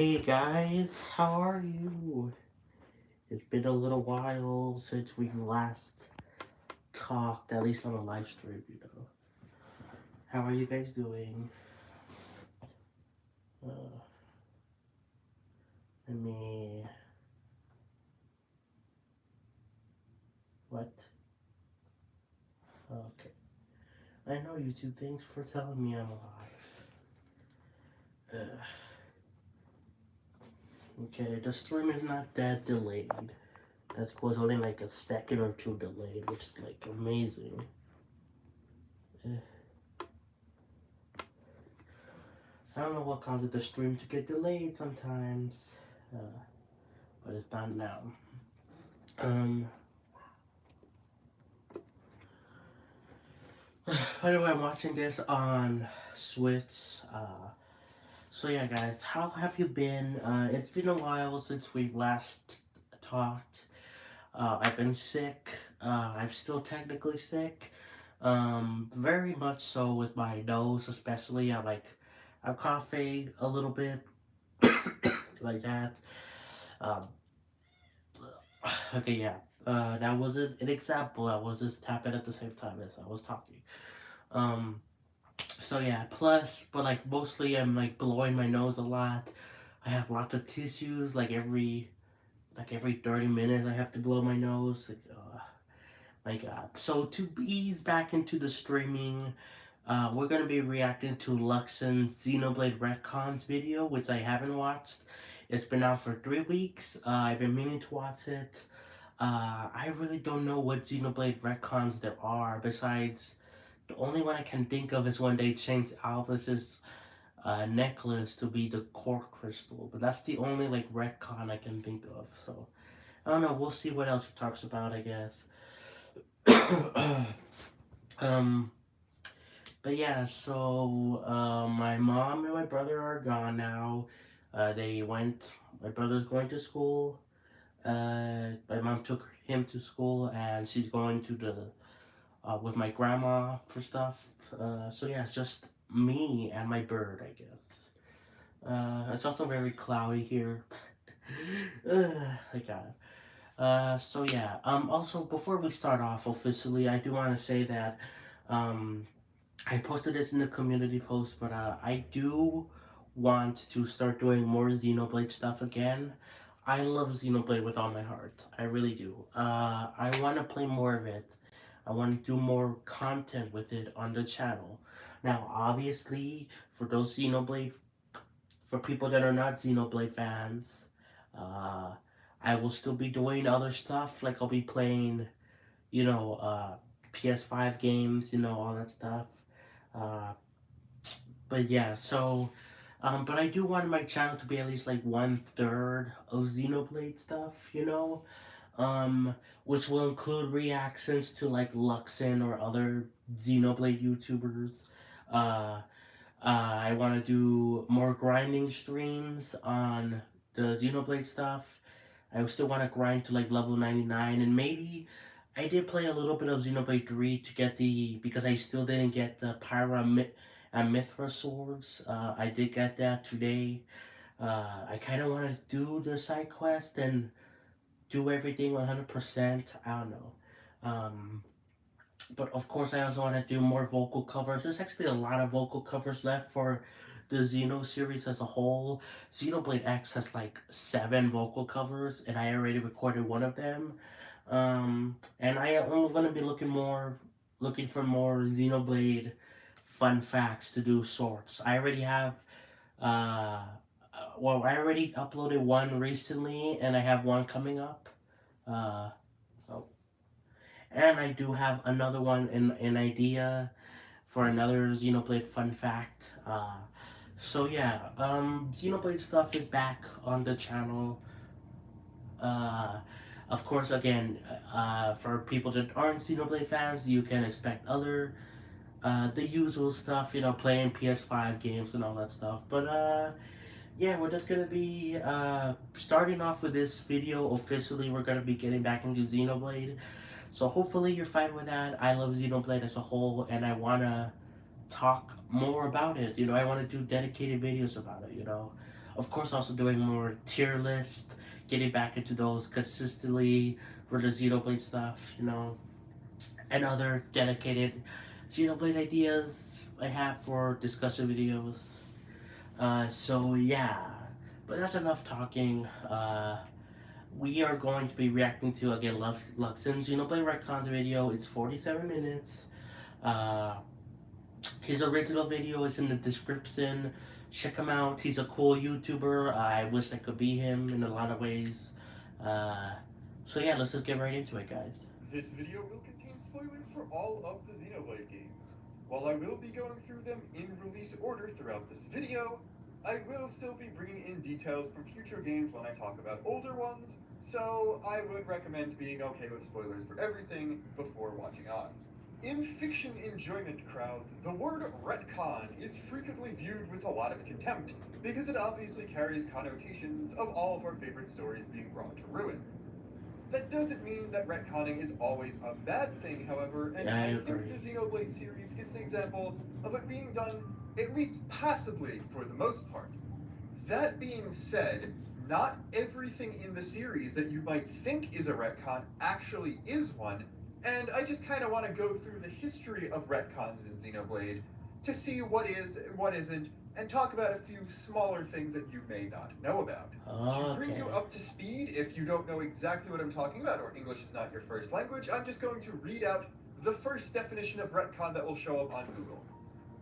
Hey guys, how are you? It's been a little while since we last talked, at least on a live stream. How are you guys doing? Uh, let me... What? Okay. I know you two. Thanks for telling me I'm alive. Okay, the stream is not that delayed. That's was only like a second or two delayed, which is like amazing. I don't know what causes the stream to get delayed sometimes, but it's not now. Um, by the way, I'm watching this on Switch. So yeah, guys, how have you been? It's been a while since we last talked. I've been sick. I'm still technically sick. Very much so with my nose, especially. I'm coughing a little bit, like that. Um, okay, yeah. That was an example. I was just tapping at the same time as I was talking. Um, So yeah, plus, but like mostly I'm like blowing my nose a lot. I have lots of tissues, like every 30 minutes I have to blow my nose. My God. So to ease back into the streaming, we're gonna be reacting to Luxin's Xenoblade Retcons video, which I haven't watched. It's been out for 3 weeks. I've been meaning to watch it. I really don't know what Xenoblade Retcons there are besides the only one I can think of is when they changed Alvis's necklace to be the core crystal, but that's the only like retcon I can think of. So I don't know. We'll see what else he talks about, I guess. um, but yeah. So my mom and my brother are gone now. They went. My brother's going to school. My mom took him to school, and she's going to the with my grandma for stuff. So yeah, it's just me and my bird, I guess. It's also very cloudy here. I got it. So yeah. Also, before we start off officially, I do want to say that um, I posted this in the community post, but I do want to start doing more Xenoblade stuff again. I love Xenoblade with all my heart. I really do. I want to play more of it. I want to do more content with it on the channel. Now, obviously, for those Xenoblade, for people that are not Xenoblade fans, uh, I will still be doing other stuff. Like I'll be playing, you know, PS5 games, all that stuff. Uh, but yeah, so, but I do want my channel to be at least like 1/3 of Xenoblade stuff, which will include reactions to like Luxin or other Xenoblade YouTubers. Uh, I want to do more grinding streams on the Xenoblade stuff. I still want to grind to like level 99, and maybe I did play a little bit of Xenoblade 3 to get because I still didn't get the and Mithra swords. I did get that today. I kind of want to do the side quest and do everything 100%. I don't know. Um, but of course, I also want to do more vocal covers. There's actually a lot of vocal covers left for the Xeno series as a whole. Xenoblade X has like 7 vocal covers, and I already recorded one of them. And I am going to be looking for more Xenoblade fun facts to do shorts. I already have, I already uploaded one recently, and I have one coming up. Uh, oh, and I do have another one in an idea for another Xenoblade fun fact. So yeah, Xenoblade stuff is back on the channel. Uh, of course, again, for people that aren't Xenoblade fans, you can expect the usual stuff, playing PS5 games and all that stuff. But yeah, we're just gonna be starting off with this video officially. We're gonna be getting back into Xenoblade. So hopefully you're fine with that. I love Xenoblade as a whole, and I wanna talk more about it. I want to do dedicated videos about it. Of course, also doing more tier list, getting back into those consistently for the Xenoblade stuff, and other dedicated Xenoblade ideas I have for discussion videos. So yeah, but that's enough talking. We are going to be reacting to again Luxin's Xenoblade Retcons video. It's 47 minutes. Uh, his original video is in the description. Check him out. He's a cool YouTuber. I wish I could be him in a lot of ways. Uh, so yeah, let's just get right into it, guys. This video will contain spoilers for all of the Xenoblade games. While I will be going through them in release order throughout this video, I will still be bringing in details from future games when I talk about older ones, so I would recommend being okay with spoilers for everything before watching on. In fiction enjoyment crowds, the word retcon is frequently viewed with a lot of contempt, because it obviously carries connotations of all of our favorite stories being brought to ruin. That doesn't mean that retconning is always a bad thing, however, and Yeah, I I agree. think the Xenoblade series is an example of it being done at least passably for the most part. That being said, not everything in the series that you might think is a retcon actually is one, and I just kind of want to go through the history of retcons in Xenoblade to see what is and what isn't, and talk about a few smaller things that you may not know about. To bring you Okay. up to speed, if you don't know exactly what I'm talking about, or English is not your first language, I'm just going to read out the first definition of retcon that will show up on Google.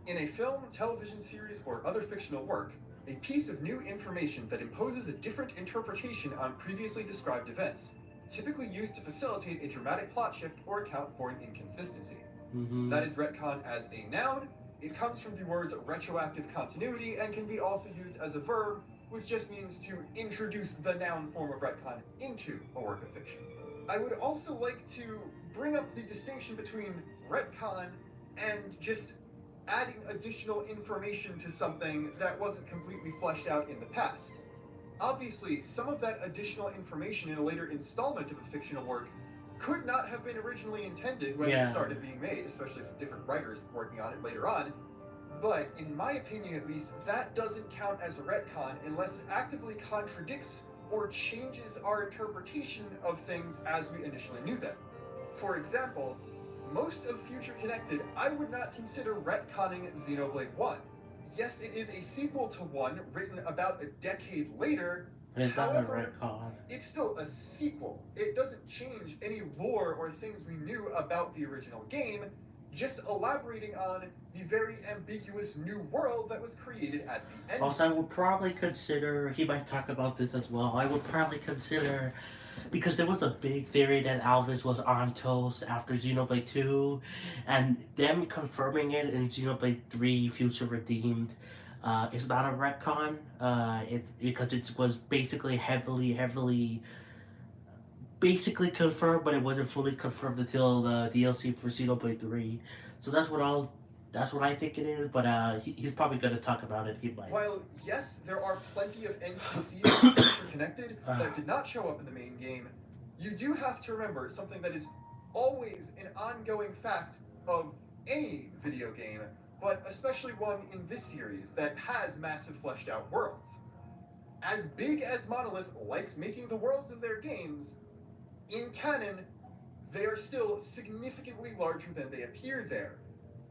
In a film, television series, or other fictional work, a piece of new information that imposes a different interpretation on previously described events, typically used to facilitate a dramatic plot shift or account for an inconsistency. Mm-hmm. That is retcon as a noun. It comes from the words retroactive continuity and can be also used as a verb, which just means to introduce the noun form of retcon into a work of fiction. I would also like to bring up the distinction between retcon and just adding additional information to something that wasn't completely fleshed out in the past. Obviously, some of that additional information in a later installment of a fictional work could not have been originally intended when it started being made, especially for different writers working on it later on. But in my opinion at least, that doesn't count as a retcon unless it actively contradicts or changes our interpretation of things as we initially knew them. For example, most of Future Connected I would not consider retconning Xenoblade 1. Yes, it is a sequel to 1 written about a decade later. But it's not a However, retcon. it's still a sequel. It doesn't change any lore or things we knew about the original game, just elaborating on the very ambiguous new world that was created at the end. Also, I would probably consider, he might talk about this as well, I would probably consider, because there was a big theory that Alvis was Ontos after Xenoblade 2, and them confirming it in Xenoblade 3 Future Redeemed is not a retcon. It's because it was basically basically confirmed, but it wasn't fully confirmed until the DLC for Xenoblade 3. So that's what I think it is, but he's probably going to talk about it. He might. While, yes, there are plenty of NPCs interconnected that did not show up in the main game, you do have to remember something that is always an ongoing fact of any video game, but especially one in this series that has massive fleshed out worlds. As big as Monolith likes making the worlds in their games, in canon, they are still significantly larger than they appear there.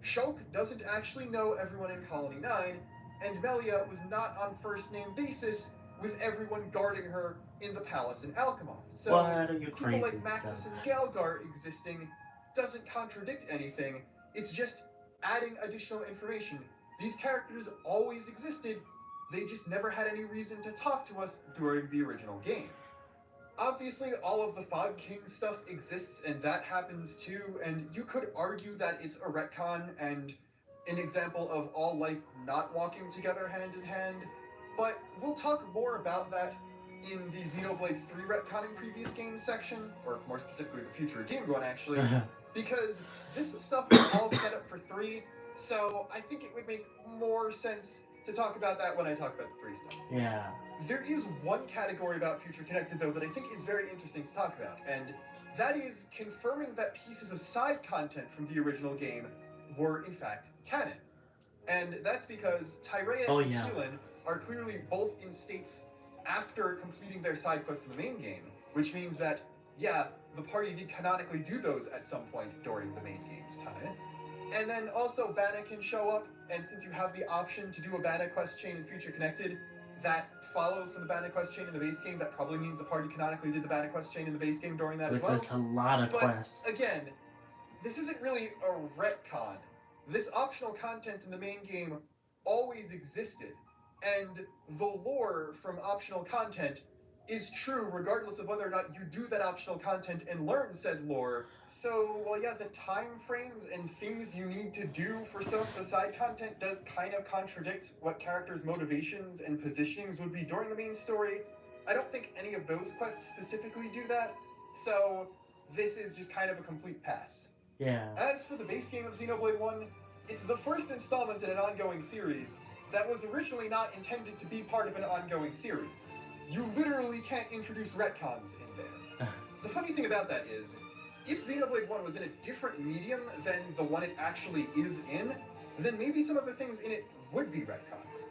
Shulk doesn't actually know everyone in Colony 9, and Melia was not on first name basis with everyone guarding her in the palace in Alchemoth. So people like Maxis and Galgar existing doesn't contradict anything, it's just adding additional information. These characters always existed, they just never had any reason to talk to us during the original game. Obviously, all of the Fog King stuff exists, and that happens too, and you could argue that it's a retcon and an example of all life not walking together hand in hand, but we'll talk more about that in the Xenoblade 3 retconning previous games section, or more specifically the Future Redeemed one actually, because this stuff is all set up for 3, so I think it would make more sense to talk about that when I talk about the 3 stuff. Yeah. There is one category about Future Connected, though, that I think is very interesting to talk about, and that is confirming that pieces of side content from the original game were, in fact, canon. And that's because Tyrea and Keelan are clearly both in states after completing their side quest for the main game, which means that, yeah, the party did canonically do those at some point during the main game's time. And then also Banna can show up, and since you have the option to do a Banna quest chain in Future Connected, that follows from the Banna quest chain in the base game. That probably means the party canonically did the Banna quest chain in the base game during that as well. Which is a lot of but quests. Again, this isn't really a retcon. This optional content in the main game always existed, and the lore from optional content is true regardless of whether or not you do that optional content and learn said lore. So, well, yeah, the time frames and things you need to do for some of the side content does kind of contradict what characters' motivations and positionings would be during the main story. I don't think any of those quests specifically do that, so this is just kind of a complete pass. Yeah. As for the base game of Xenoblade 1, it's the first installment in an ongoing series that was originally not intended to be part of an ongoing series. You literally can't introduce retcons in there. The funny thing about that is, if Xenoblade 1 was in a different medium than the one it actually is in, then maybe some of the things in it would be retcons.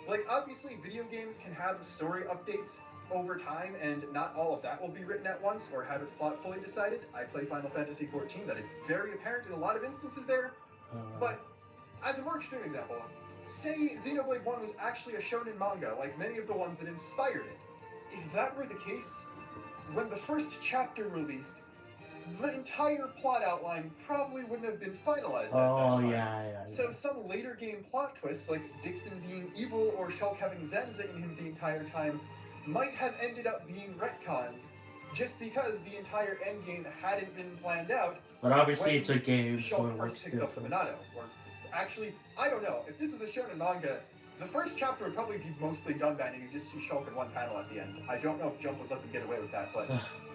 Like, obviously, video games can have story updates over time, and not all of that will be written at once or have its plot fully decided. I play Final Fantasy XIV, that is very apparent in a lot of instances there. But, as a more extreme example, say Xenoblade 1 was actually a shonen manga, like many of the ones that inspired it. If that were the case, when the first chapter released, the entire plot outline probably wouldn't have been finalized at that time. Yeah. So some later game plot twists, like Dixon being evil or Shulk having Zenza in him the entire time, might have ended up being retcons, just because the entire endgame hadn't been planned out. But obviously it's a game, so Shulk first picked up the Minato. Or actually, I don't know. If this was a shonen manga, the first chapter would probably be mostly done and you just see Shulk in one panel at the end. I don't know if Jump would let them get away with that, but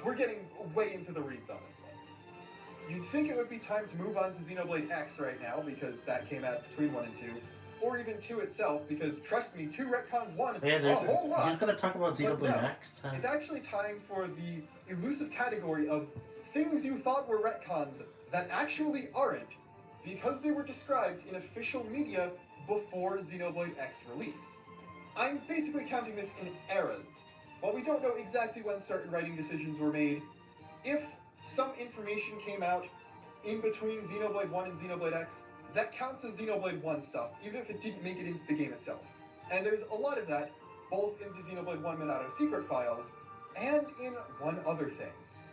we're getting way into the weeds on this one. You'd think it would be time to move on to Xenoblade X right now, because that came out between 1 and 2. Or even 2 itself, because trust me, 2 retcons 1 a whole lot. You're gonna talk about Xenoblade X? It's actually time for the elusive category of things you thought were retcons that actually aren't, because they were described in official media before Xenoblade X released. I'm basically counting this in eras. While we don't know exactly when certain writing decisions were made, if some information came out in between Xenoblade 1 and Xenoblade X, that counts as Xenoblade 1 stuff, even if it didn't make it into the game itself. And there's a lot of that, both in the Xenoblade 1 Minato secret files, and in one other thing.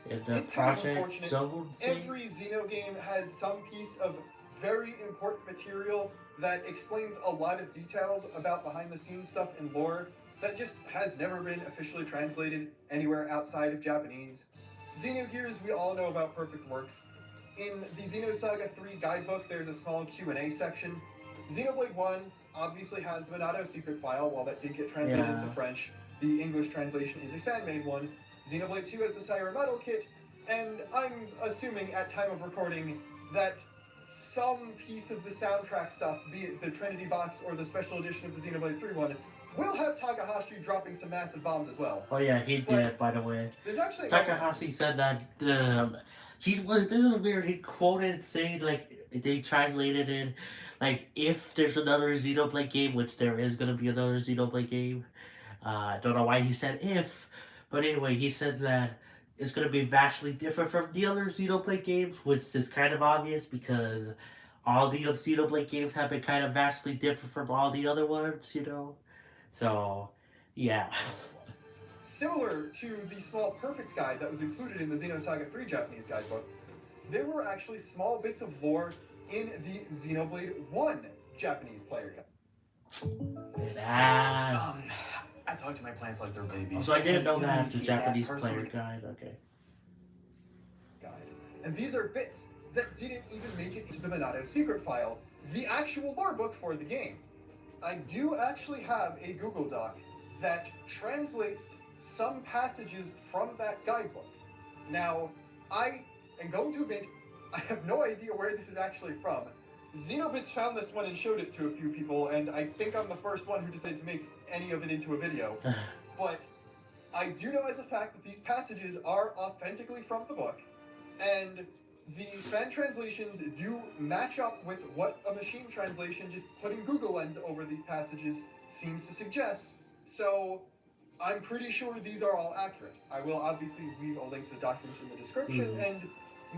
It's kind of unfortunate. Every Xeno game has some piece of very important material that explains a lot of details about behind-the-scenes stuff and lore that just has never been officially translated anywhere outside of Japanese. Xenogears, we all know about Perfect Works. In the Xenosaga 3 guidebook, there's a small Q&A section. Xenoblade 1 obviously has the Minato secret file. While that did get translated into French, the English translation is a fan-made one. Xenoblade 2 has the Siren Metal Kit, and I'm assuming at time of recording that some piece of the soundtrack stuff, be it the Trinity box or the special edition of the Xenoblade 3 one, will have Takahashi dropping some massive bombs as well. Oh yeah, he did, by the way. There's actually Takahashi said that this is weird. He quoted saying, like, they translated it, like, if there's another Xenoblade game, which there is gonna be another Xenoblade game. I don't know why he said if, but anyway, he said that it's gonna be vastly different from the other Xenoblade games, which is kind of obvious because all the other Xenoblade games have been kind of vastly different from all the other ones, you know? So, yeah. Similar to the small Perfect guide that was included in the Xenosaga 3 Japanese guidebook, there were actually small bits of lore in the Xenoblade 1 Japanese player guide. I talk to my plants like they're babies. So I didn't know that the Japanese player guide, okay. And these are bits that didn't even make it into the Minato secret file, the actual lore book for the game. I do actually have a Google Doc that translates some passages from that guidebook. Now, I am going to admit, I have no idea where this is actually from. Xenobits found this one and showed it to a few people, and I think I'm the first one who decided to make any of it into a video. But I do know as a fact that these passages are authentically from the book, and these fan translations do match up with what a machine translation, just putting Google Lens over these passages, seems to suggest. So I'm pretty sure these are all accurate. I will obviously leave a link to the document in the description, and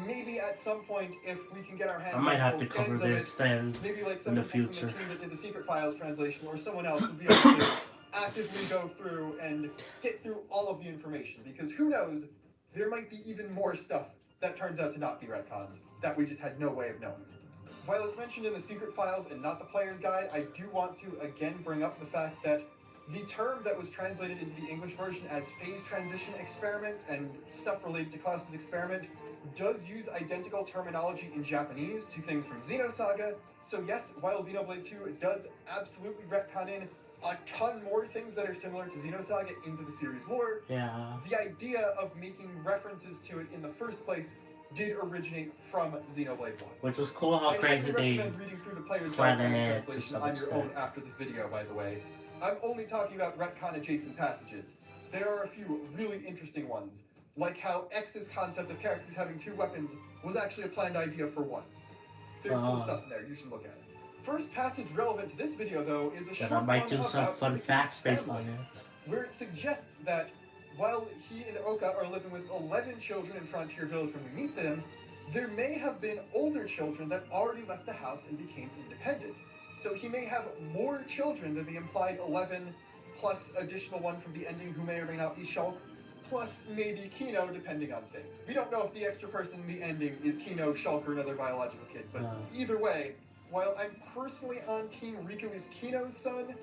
maybe at some point, if we can get our hands I might on have full to cover scans of it, this then maybe like in some the people from future. the team that did the Secret Files translation or someone else would be able to actively go through and get through all of the information, because who knows, there might be even more stuff that turns out to not be retcons that we just had no way of knowing. While it's mentioned in the Secret Files and not the Player's Guide, I do want to again bring up the fact that the term that was translated into the English version as phase transition experiment and stuff related to Klaus's experiment does use identical terminology in Japanese to things from Xenosaga. So yes, while Xenoblade 2 does absolutely retcon in a ton more things that are similar to Xenosaga into the series lore, the idea of making references to it in the first place did originate from Xenoblade 1. Which is cool how I crazy they recommend reading through the Player's Guide credit to translation some on your own extent. after this video, by the way. I'm only talking about retcon adjacent passages. There are a few really interesting ones, like how X's concept of characters having 2 weapons was actually a planned idea for 1. There's cool stuff in there, you should look at it. First passage relevant to this video, though, is a short one I might do some about fun Ricky's facts based family, on it. where it suggests that while he and Oka are living with 11 children in Frontier Village when we meet them, there may have been older children that already left the house and became independent. So he may have more children than the implied 11, plus additional one from the ending who may or may not be Shulk, plus maybe Kino, depending on things. We don't know if the extra person in the ending is Kino, Shulk, or another biological kid, but either way, while I'm personally on Team Riku is Kino's son,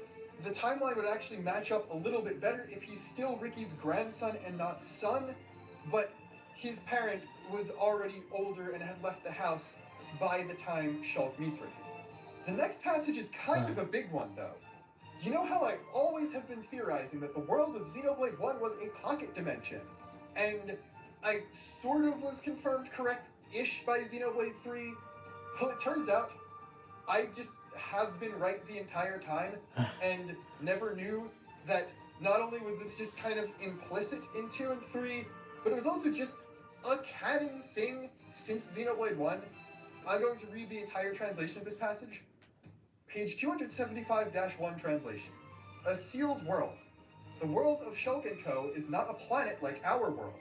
the timeline would actually match up a little bit better if he's still Ricky's grandson and not son, but his parent was already older and had left the house by the time Shulk meets Ricky. The next passage is kind of a big one, though. You know how I always have been theorizing that the world of Xenoblade 1 was a pocket dimension? And I sort of was confirmed correct-ish by Xenoblade 3. Well, it turns out I just have been right the entire time and never knew that not only was this just kind of implicit in 2 and 3, but it was also just a canon thing since Xenoblade 1. I'm going to read the entire translation of this passage. Page 275-1 translation. A sealed world. The world of Shulk & Co. is not a planet like our world.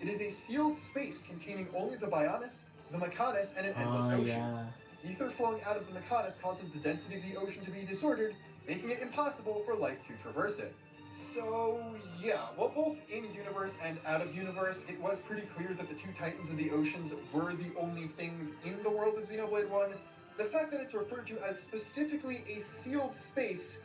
It is a sealed space containing only the Bionis, the Mechanis, and an endless ocean. Ether flowing out of the Mechanis causes the density of the ocean to be disordered, making it impossible for life to traverse it. So, yeah, well, both in-universe and out-of-universe, it was pretty clear that the 2 titans of the oceans were the only things in the world of Xenoblade 1. The fact that it's referred to as specifically a sealed space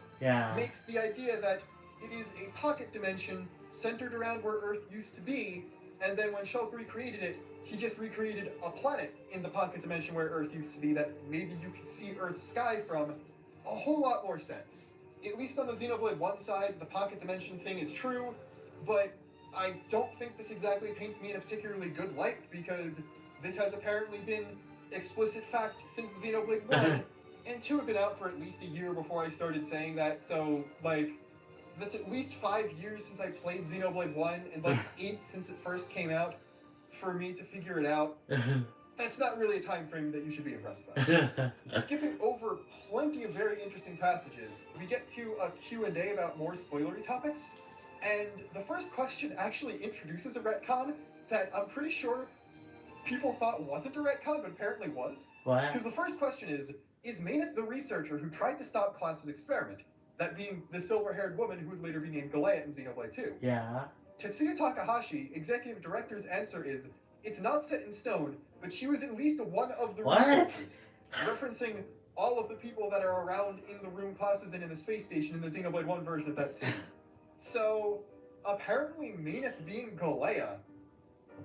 makes the idea that it is a pocket dimension centered around where Earth used to be, and then when Shulk recreated it, he just recreated a planet in the pocket dimension where Earth used to be that maybe you could see Earth's sky from. A whole lot more sense. At least on the Xenoblade 1 side, the pocket dimension thing is true, but I don't think this exactly paints me in a particularly good light, because this has apparently been explicit fact since Xenoblade 1, and 2 had been out for at least a year before I started saying that, so, like, that's at least 5 years since I played Xenoblade 1, and like 8 since it first came out, for me to figure it out. That's not really a time frame that you should be impressed by. Skipping over plenty of very interesting passages, we get to a Q&A about more spoilery topics, and the first question actually introduces a retcon that I'm pretty sure people thought wasn't a retcon, but apparently was. What? Because the first question is Mayneth the researcher who tried to stop Klaus's experiment? That being the silver-haired woman who would later be named Galea in Xenoblade 2. Yeah. Tetsuya Takahashi, executive director's answer is, it's not set in stone, but she was at least one of the researchers. Referencing all of the people that are around in the room Klaus is in the space station in the Xenoblade 1 version of that scene. So, apparently Mayneth being Galea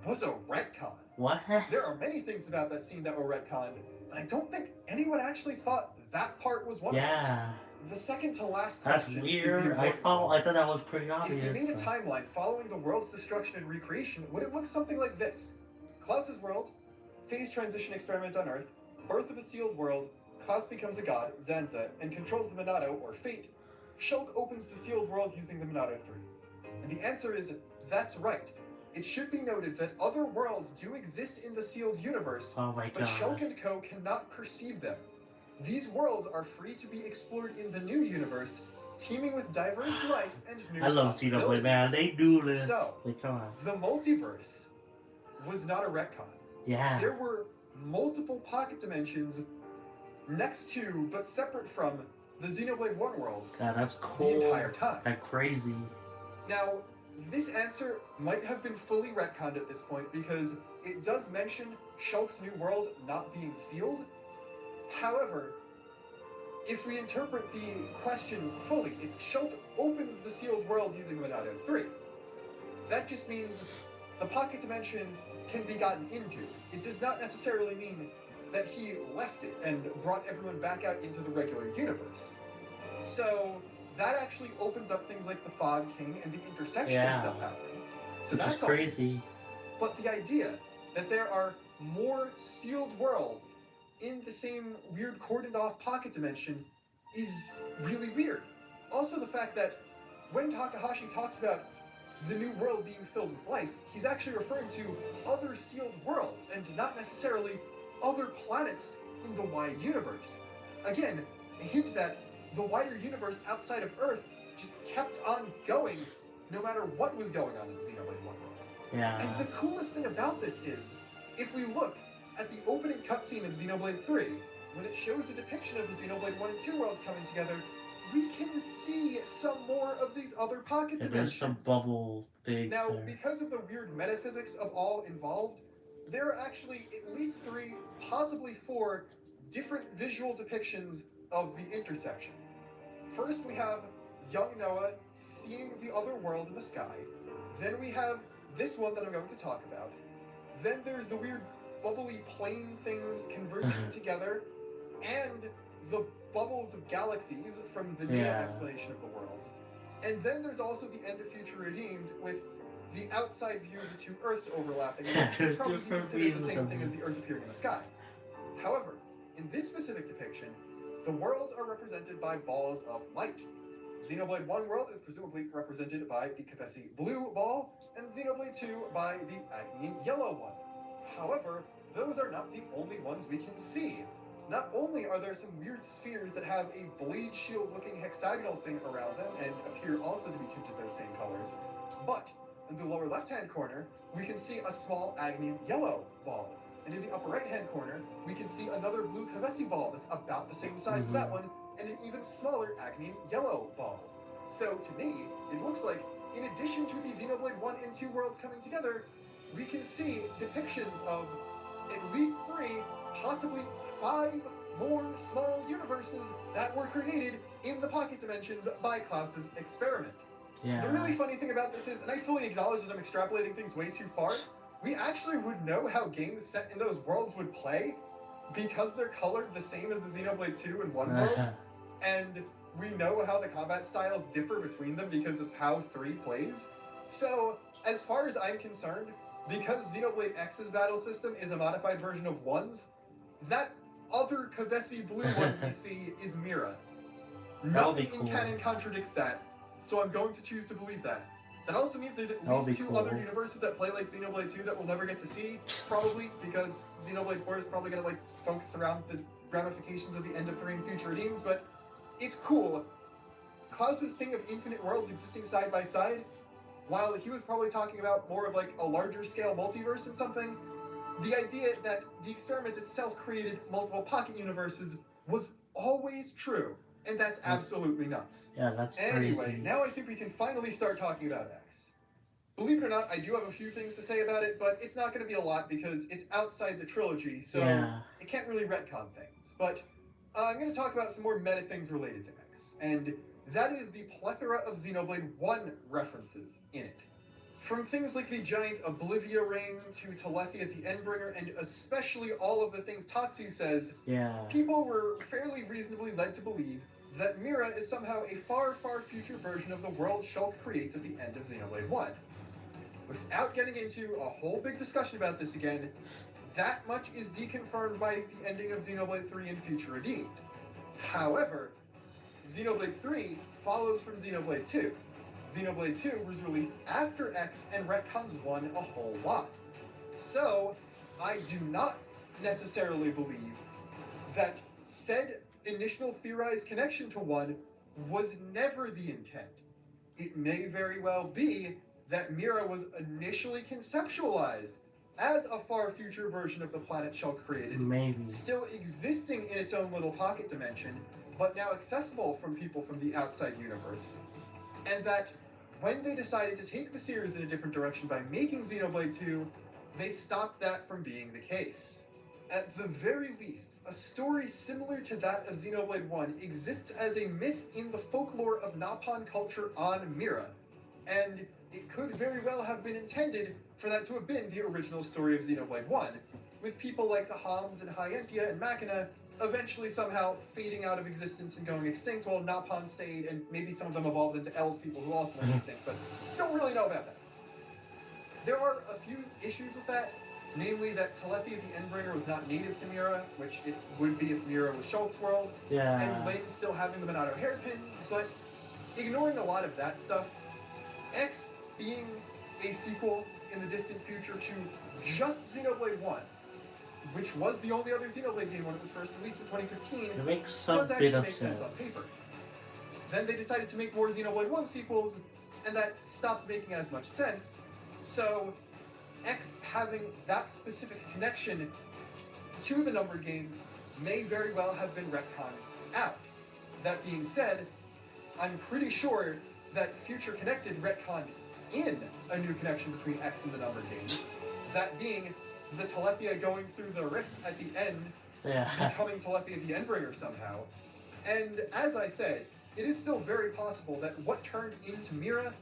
was a retcon. What? There are many things about that scene that were retconned, but I don't think anyone actually thought that part was one of them. The second to last question. That's weird. I thought that was pretty obvious. If you made a timeline following the world's destruction and recreation, would it look something like this? Klaus's world, phase transition experiment on Earth, birth of a sealed world, Klaus becomes a god, Zanza, and controls the Monado, or Fate. Shulk opens the sealed world using the Monado 3. And the answer is, that's right. It should be noted that other worlds do exist in the sealed universe, but Shulk & Co. cannot perceive them. These worlds are free to be explored in the new universe, teeming with diverse life and new I love Xenoblade, possibilities. man. They do this. So, Like, come on. the multiverse was not a retcon. Yeah. There were multiple pocket dimensions next to, but separate from, the Xenoblade 1 world God, that's cool. the entire time. That's crazy. Now, this answer might have been fully retconned at this point because it does mention Shulk's new world not being sealed. However, if we interpret the question fully, it's Shulk opens the sealed world using Monado 3. That just means the pocket dimension can be gotten into. It does not necessarily mean that he left it and brought everyone back out into the regular universe. So that actually opens up things like the Fog King and the intersection stuff happening. So Which that's is crazy. But the idea that there are more sealed worlds in the same weird cordoned off pocket dimension is really weird. Also the fact that when Takahashi talks about the new world being filled with life, he's actually referring to other sealed worlds and not necessarily other planets in the wide universe. Again, a hint that the wider universe outside of Earth just kept on going no matter what was going on in the Xenoblade 1 world. Yeah. And the coolest thing about this is, if we look at the opening cutscene of Xenoblade 3, when it shows a depiction of the Xenoblade 1 and 2 worlds coming together, we can see some more of these other pocket dimensions. There's some bubble things Now, there. because of the weird metaphysics of all involved, there are actually at least 3, possibly 4, different visual depictions of the intersection. First, we have young Noah seeing the other world in the sky. Then we have this one that I'm going to talk about. Then there's the weird bubbly plane things converging together, and the bubbles of galaxies from the new explanation of the world. And then there's also the end of Future Redeemed with the outside view of the two Earths overlapping, which would probably be considered the same thing as the Earth appearing in the sky. However, in this specific depiction, the worlds are represented by balls of light. Xenoblade 1 world is presumably represented by the Kavesi blue ball, and Xenoblade 2 by the Agnian yellow one. However, those are not the only ones we can see. Not only are there some weird spheres that have a blade shield looking hexagonal thing around them and appear also to be tinted those same colors, but in the lower left hand corner, we can see a small Agnian yellow ball. And in the upper right hand corner, we can see another blue Kavesi ball that's about the same size as that one, and an even smaller Agnian yellow ball. So to me, it looks like in addition to the Xenoblade 1 and 2 worlds coming together, we can see depictions of at least 3, possibly 5 more small universes that were created in the pocket dimensions by Klaus's experiment. Yeah. The really funny thing about this is, and I fully acknowledge that I'm extrapolating things way too far, we actually would know how games set in those worlds would play because they're colored the same as the Xenoblade 2 and 1 worlds, and we know how the combat styles differ between them because of how 3 plays. So, as far as I'm concerned, because Xenoblade X's battle system is a modified version of 1's, that other Kavesi blue one we see is Mira. Nothing in canon contradicts that, so I'm going to choose to believe that. That also means there's at least 2 other universes that play like Xenoblade 2 that we'll never get to see, probably, because Xenoblade 4 is probably going to like focus around the ramifications of the end of 3 and Future Redeemed, but it's cool. Klaus's thing of infinite worlds existing side by side, while he was probably talking about more of like a larger scale multiverse and something, the idea that the experiment itself created multiple pocket universes was always true. And that's absolutely nuts. Yeah, that's crazy. Anyway, now I think we can finally start talking about X. Believe it or not, I do have a few things to say about it, but it's not going to be a lot because it's outside the trilogy, so it can't really retcon things. But I'm going to talk about some more meta things related to X, and that is the plethora of Xenoblade 1 references in it. From things like the giant Oblivia ring to Telethia the Endbringer, and especially all of the things Tatsu says, people were fairly reasonably led to believe that Mira is somehow a far, far future version of the world Shulk creates at the end of Xenoblade 1. Without getting into a whole big discussion about this again, that much is deconfirmed by the ending of Xenoblade 3 and Future Redeemed. However, Xenoblade 3 follows from Xenoblade 2. Xenoblade 2 was released after X and retcons 1 a whole lot. So, I do not necessarily believe that said initial theorized connection to 1 was never the intent. It may very well be that Mira was initially conceptualized as a far future version of the planet Shell created, Maybe. still existing in its own little pocket dimension, but now accessible from people from the outside universe. And that when they decided to take the series in a different direction by making Xenoblade 2, they stopped that from being the case. At the very least, a story similar to that of Xenoblade 1 exists as a myth in the folklore of Nappan culture on Mira, and it could very well have been intended for that to have been the original story of Xenoblade 1, with people like the Homs and Hyentia and Machina eventually somehow fading out of existence and going extinct while Nappan stayed, and maybe some of them evolved into elves people who also went extinct, but don't really know about that. There are a few issues with that, namely that Telethia the Endbringer was not native to Mira, which it would be if Mira was Shulk's world, and Layton still having the Monado hairpins, but ignoring a lot of that stuff, X being a sequel in the distant future to just Xenoblade 1, which was the only other Xenoblade game when it was first released in 2015, It makes some does bit actually of make sense on sense. paper. Then they decided to make more Xenoblade 1 sequels, and that stopped making as much sense, so X having that specific connection to the numbered games may very well have been retconned out. That being said, I'm pretty sure that Future Connected retconned in a new connection between X and the numbered games, that being the Telethia going through the rift at the end, becoming Telethia the Endbringer somehow. And as I said, it is still very possible that what turned into Mira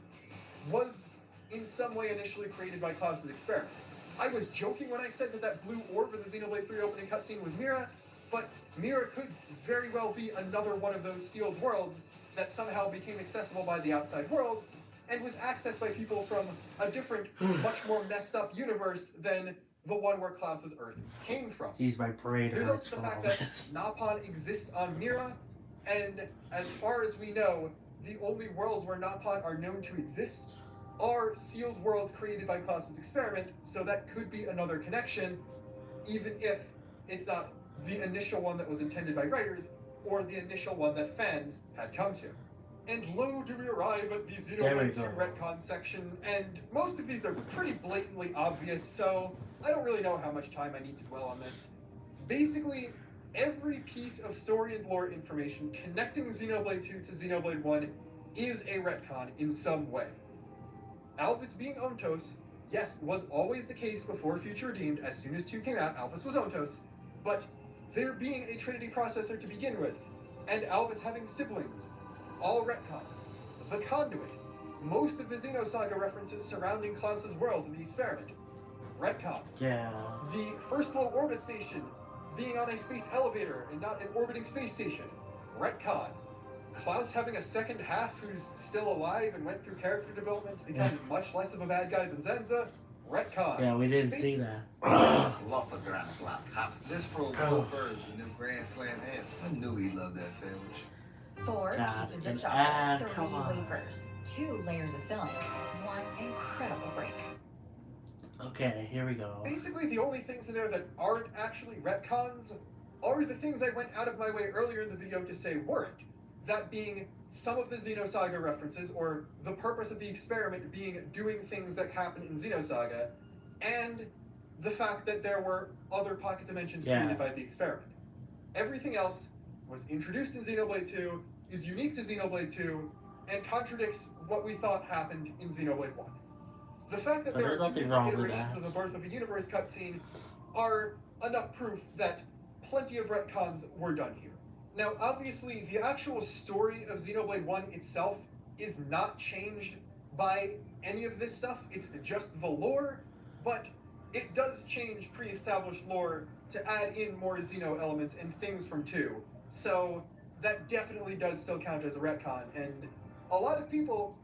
was in some way initially created by Klaus's experiment. I was joking when I said that that blue orb in the Xenoblade 3 opening cutscene was Mira, but Mira could very well be another one of those sealed worlds that somehow became accessible by the outside world and was accessed by people from a different, much more messed up universe than the one where Klaus's Earth came from. Jeez, my parade There's hurts also the from all fact that this. Nappan exists on Mira, and as far as we know, the only worlds where Nappan are known to exist are sealed worlds created by Klaus's experiment, so that could be another connection, even if it's not the initial one that was intended by writers, or the initial one that fans had come to. And lo, do we arrive at the Xenoblade 2 retcon section, and most of these are pretty blatantly obvious, so I don't really know how much time I need to dwell on this. Basically, every piece of story and lore information connecting Xenoblade 2 to Xenoblade 1 is a retcon in some way. Alphys being Ontos, yes, was always the case before Future Redeemed. As soon as 2 came out, Alphys was Ontos, but there being a Trinity processor to begin with, and Alphys having siblings, all retcons. The Conduit, most of the Xenosaga references surrounding Klaus's world in the experiment, retcons. Yeah. The first low orbit station being on a space elevator and not an orbiting space station, retcon. Klaus having a second half who's still alive and went through character development to become much less of a bad guy than Zenza, retcon. Yeah, we didn't see that. I just love a Grand Slam cup. This prefers the new Grand Slam ham. I knew he loved that sandwich. 4 God, pieces an of ad, chocolate, 3 come on. wafers, 2 layers of filling, 1 incredible break. Okay, here we go. Basically, the only things in there that aren't actually retcons are the things I went out of my way earlier in the video to say weren't. That being some of the Xenosaga references, or the purpose of the experiment being doing things that happen in Xenosaga, and the fact that there were other pocket dimensions created by the experiment. Everything else was introduced in Xenoblade 2, is unique to Xenoblade 2, and contradicts what we thought happened in Xenoblade 1. The fact that But there there's are 2 nothing different wrong with iterations that. of the Birth of a Universe cutscene are enough proof that plenty of retcons were done here. Now, obviously, the actual story of Xenoblade 1 itself is not changed by any of this stuff. It's just the lore, but it does change pre-established lore to add in more Xeno elements and things from 2. So that definitely does still count as a retcon, and a lot of people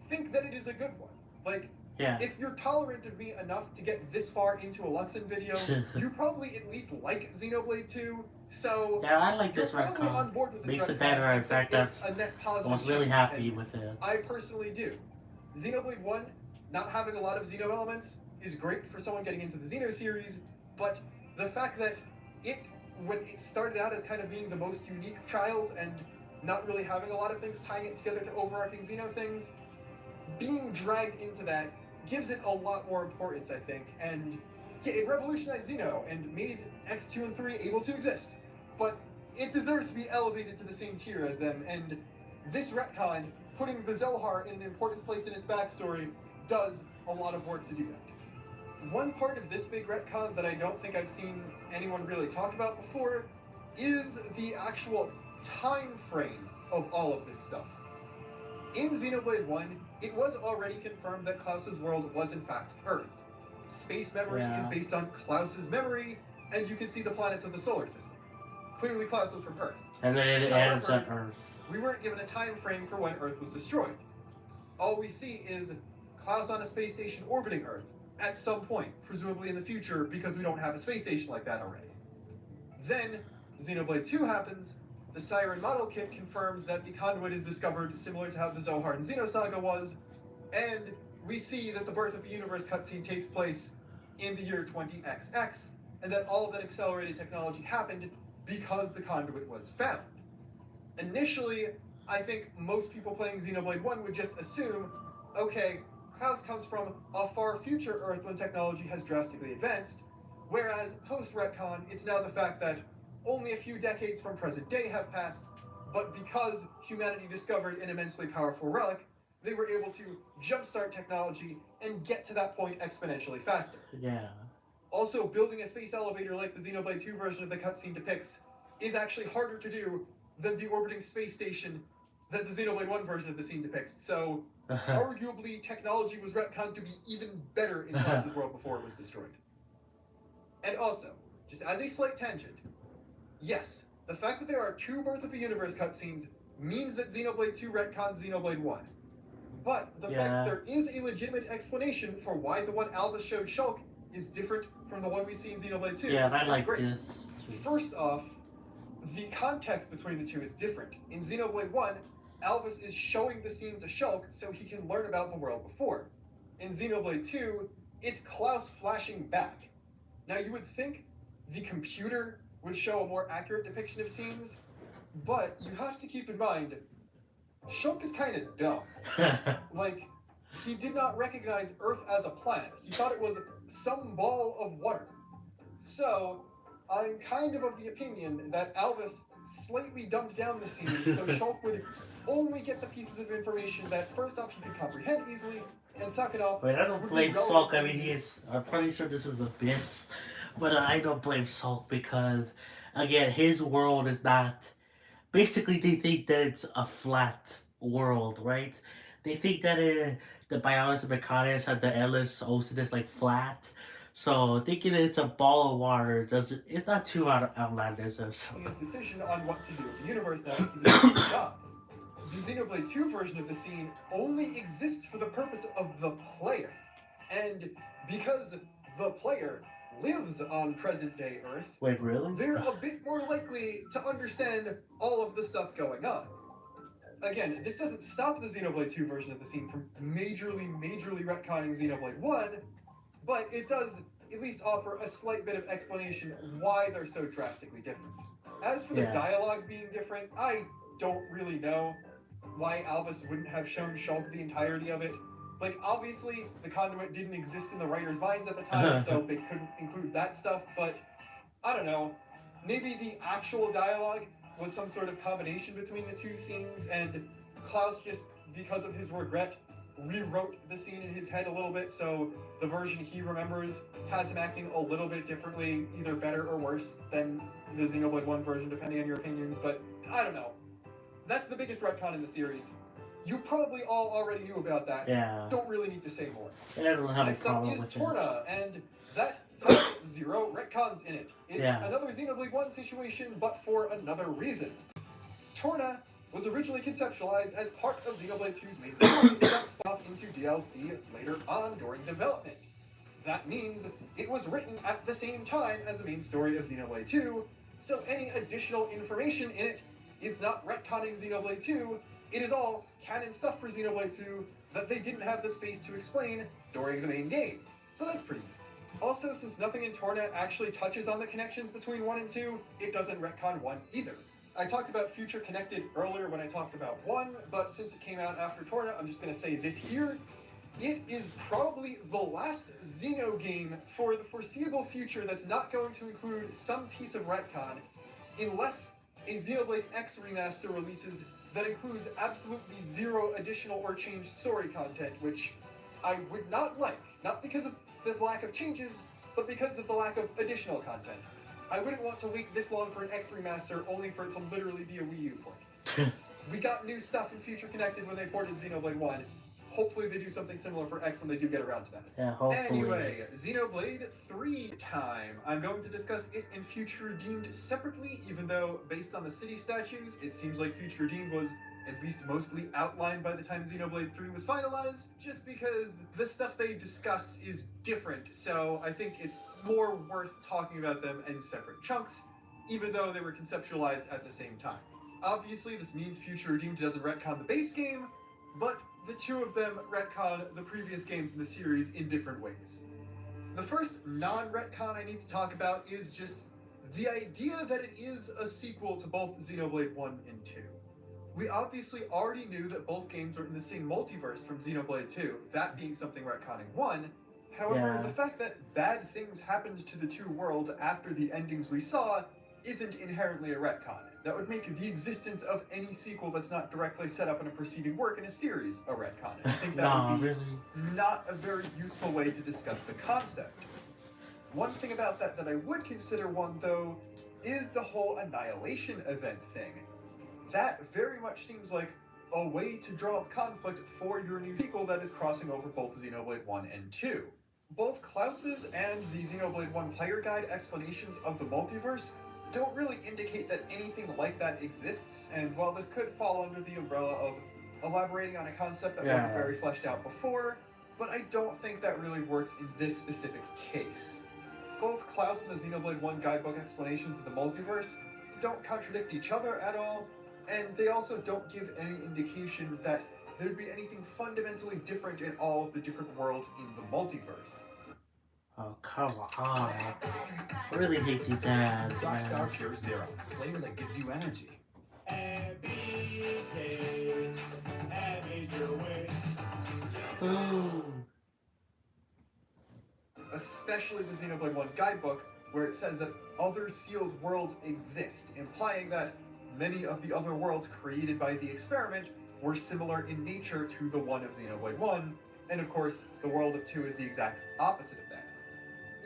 think that it is a good one. Like, if you're tolerant of me enough to get this far into a Luxin video, you probably at least like Xenoblade 2, so yeah, I like you're this probably on retcon. board with this Makes retcon. it better. I In think fact, it's a net I positive was really change, happy and with it. I personally do. Xenoblade 1, not having a lot of Xeno elements, is great for someone getting into the Xeno series, but the fact that it, when it started out as kind of being the most unique child and not really having a lot of things tying it together to overarching Xeno things, being dragged into that gives it a lot more importance, I think, and yeah, it revolutionized Xeno and made X2 and 3 able to exist, but it deserves to be elevated to the same tier as them, and this retcon, putting the Zohar in an important place in its backstory, does a lot of work to do that. One part of this big retcon that I don't think I've seen anyone really talk about before is the actual time frame of all of this stuff. In Xenoblade 1, it was already confirmed that Klaus's world was in fact Earth. Space memory is based on Klaus's memory, and you can see the planets of the solar system. Clearly Klaus was from Earth. And then it ends on Earth. We weren't given a time frame for when Earth was destroyed. All we see is Klaus on a space station orbiting Earth at some point, presumably in the future, because we don't have a space station like that already. Then Xenoblade 2 happens. The Siren model kit confirms that the conduit is discovered similar to how the Zohar and Xenosaga was, and we see that the Birth of the Universe cutscene takes place in the year 20XX, and that all of that accelerated technology happened because the conduit was found. Initially, I think most people playing Xenoblade 1 would just assume, okay, Klaus comes from a far future Earth when technology has drastically advanced, whereas post-retcon, it's now the fact that only a few decades from present day have passed, but because humanity discovered an immensely powerful relic, they were able to jumpstart technology and get to that point exponentially faster. Yeah. Also, building a space elevator like the Xenoblade 2 version of the cutscene depicts is actually harder to do than the orbiting space station that the Xenoblade 1 version of the scene depicts, so arguably technology was retconned to be even better in Klaus's world before it was destroyed. And also, just as a slight tangent, yes, the fact that there are 2 Birth of the Universe cutscenes means that Xenoblade 2 retcons Xenoblade 1. But the fact there is a legitimate explanation for why the one Alvis showed Shulk is different from the one we see in Xenoblade 2. Yeah, I like great. this too. First off, the context between the two is different. In Xenoblade 1, Alvis is showing the scene to Shulk so he can learn about the world before. In Xenoblade 2, it's Klaus flashing back. Now you would think the computer would show a more accurate depiction of scenes, but you have to keep in mind, Shulk is kind of dumb. Like, he did not recognize Earth as a planet. He thought it was some ball of water. So, I'm kind of the opinion that Alvis slightly dumbed down the scene so Shulk would only get the pieces of information that, first off, he could comprehend easily, and second off... Wait, I don't blame Shulk. I mean, I'm pretty sure this is a bit, but I don't blame Shulk because, again, his world is not... Basically, they think that it's a flat world, right? They think that the Bionis and Mechanics have the endless ocean is like flat. So thinking it's a ball of water it's not too outlandish. So. His decision on what to do with the universe now that he became God. The Xenoblade 2 version of the scene only exists for the purpose of the player. And because the player lives on present-day Earth, wait, really? They're a bit more likely to understand all of the stuff going on. Again, this doesn't stop the Xenoblade 2 version of the scene from majorly retconning Xenoblade 1, but it does at least offer a slight bit of explanation why they're so drastically different. As for the dialogue being different, I don't really know why Alvis wouldn't have shown Shulk the entirety of it. Like, obviously, the conduit didn't exist in the writers' minds at the time, so they couldn't include that stuff, but I don't know. Maybe the actual dialogue was some sort of combination between the two scenes, and Klaus just, because of his regret, rewrote the scene in his head a little bit, so the version he remembers has him acting a little bit differently, either better or worse than the Xenoblade 1 version, depending on your opinions, but I don't know. That's the biggest retcon in the series. You probably all already knew about that. Yeah. Don't really need to say more. I don't have Next a problem up is with Torna, and that has 0 retcons in it. It's another Xenoblade 1 situation, but for another reason. Torna was originally conceptualized as part of Xenoblade 2's main story and got spun off into DLC later on during development. That means it was written at the same time as the main story of Xenoblade 2, so any additional information in it is not retconning Xenoblade 2, it is all canon stuff for Xenoblade 2 that they didn't have the space to explain during the main game. So that's pretty neat. Also, since nothing in Torna actually touches on the connections between 1 and 2, it doesn't retcon 1 either. I talked about Future Connected earlier when I talked about 1, but since it came out after Torna, I'm just going to say this here. It is probably the last Xeno game for the foreseeable future that's not going to include some piece of retcon, unless a Xenoblade X remaster releases that includes absolutely zero additional or changed story content, which I would not like. Not because of the lack of changes, but because of the lack of additional content. I wouldn't want to wait this long for an X remaster only for it to literally be a Wii U port. We got new stuff in Future Connected when they ported Xenoblade 1. Hopefully they do something similar for X when they do get around to that. Yeah, hopefully. Anyway, Xenoblade 3 time. I'm going to discuss it and Future Redeemed separately, even though, based on the city statues, it seems like Future Redeemed was at least mostly outlined by the time Xenoblade 3 was finalized, just because the stuff they discuss is different, so I think it's more worth talking about them in separate chunks, even though they were conceptualized at the same time. Obviously, this means Future Redeemed doesn't retcon the base game, but the two of them retcon the previous games in the series in different ways. The first non-retcon I need to talk about is just the idea that it is a sequel to both Xenoblade 1 and 2. We obviously already knew that both games were in the same multiverse from Xenoblade 2, that being something retconning 1. However, the fact that bad things happened to the two worlds after the endings we saw isn't inherently a retcon. That would make the existence of any sequel that's not directly set up in a preceding work in a series a retcon. I think that would be not a very useful way to discuss the concept. One thing about that I would consider one, though, is the whole Annihilation event thing. That very much seems like a way to draw up conflict for your new sequel that is crossing over both Xenoblade 1 and 2. Both Klaus's and the Xenoblade 1 player guide explanations of the multiverse don't really indicate that anything like that exists, and while this could fall under the umbrella of elaborating on a concept that wasn't very fleshed out before, but I don't think that really works in this specific case. Both Klaus and the Xenoblade 1 guidebook explanations of the multiverse don't contradict each other at all, and they also don't give any indication that there'd be anything fundamentally different in all of the different worlds in the multiverse. Oh, come on. I really hate these ads, man. Rockstar Pure Zero, flavor that gives you energy. Every day, have it your way. Ooh. Especially the Xenoblade 1 guidebook, where it says that other sealed worlds exist, implying that many of the other worlds created by the experiment were similar in nature to the one of Xenoblade 1, and of course, the world of 2 is the exact opposite of that.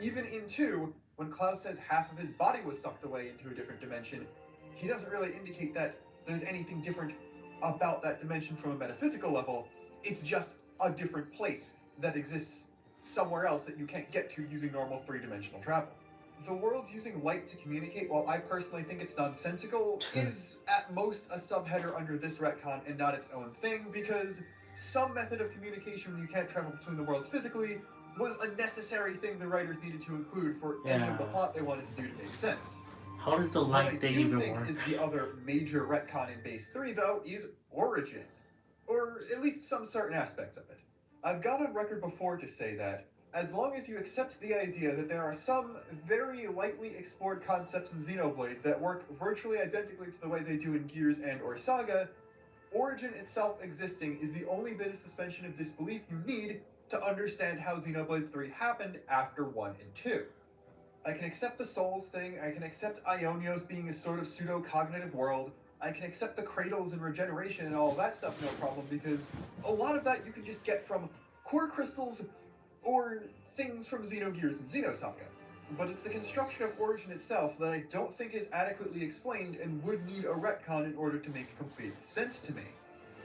Even in 2, when Klaus says half of his body was sucked away into a different dimension, he doesn't really indicate that there's anything different about that dimension from a metaphysical level. It's just a different place that exists somewhere else that you can't get to using normal three-dimensional travel. The world's using light to communicate, while I personally think it's nonsensical, is at most a subheader under this retcon and not its own thing, because some method of communication when you can't travel between the worlds physically was a necessary thing the writers needed to include for any of the plot they wanted to do to make sense. How does the light thing even work? What I do think is the other major retcon in Base 3, though, is Origin. Or at least some certain aspects of it. I've gone on record before to say that, as long as you accept the idea that there are some very lightly explored concepts in Xenoblade that work virtually identically to the way they do in Gears and or Saga, Origin itself existing is the only bit of suspension of disbelief you need to understand how Xenoblade 3 happened after 1 and 2. I can accept the Souls thing, I can accept Ionios being a sort of pseudo-cognitive world, I can accept the cradles and regeneration and all of that stuff no problem, because a lot of that you can just get from core crystals or things from Xenogears and Xenosaga. But it's the construction of Origin itself that I don't think is adequately explained and would need a retcon in order to make complete sense to me.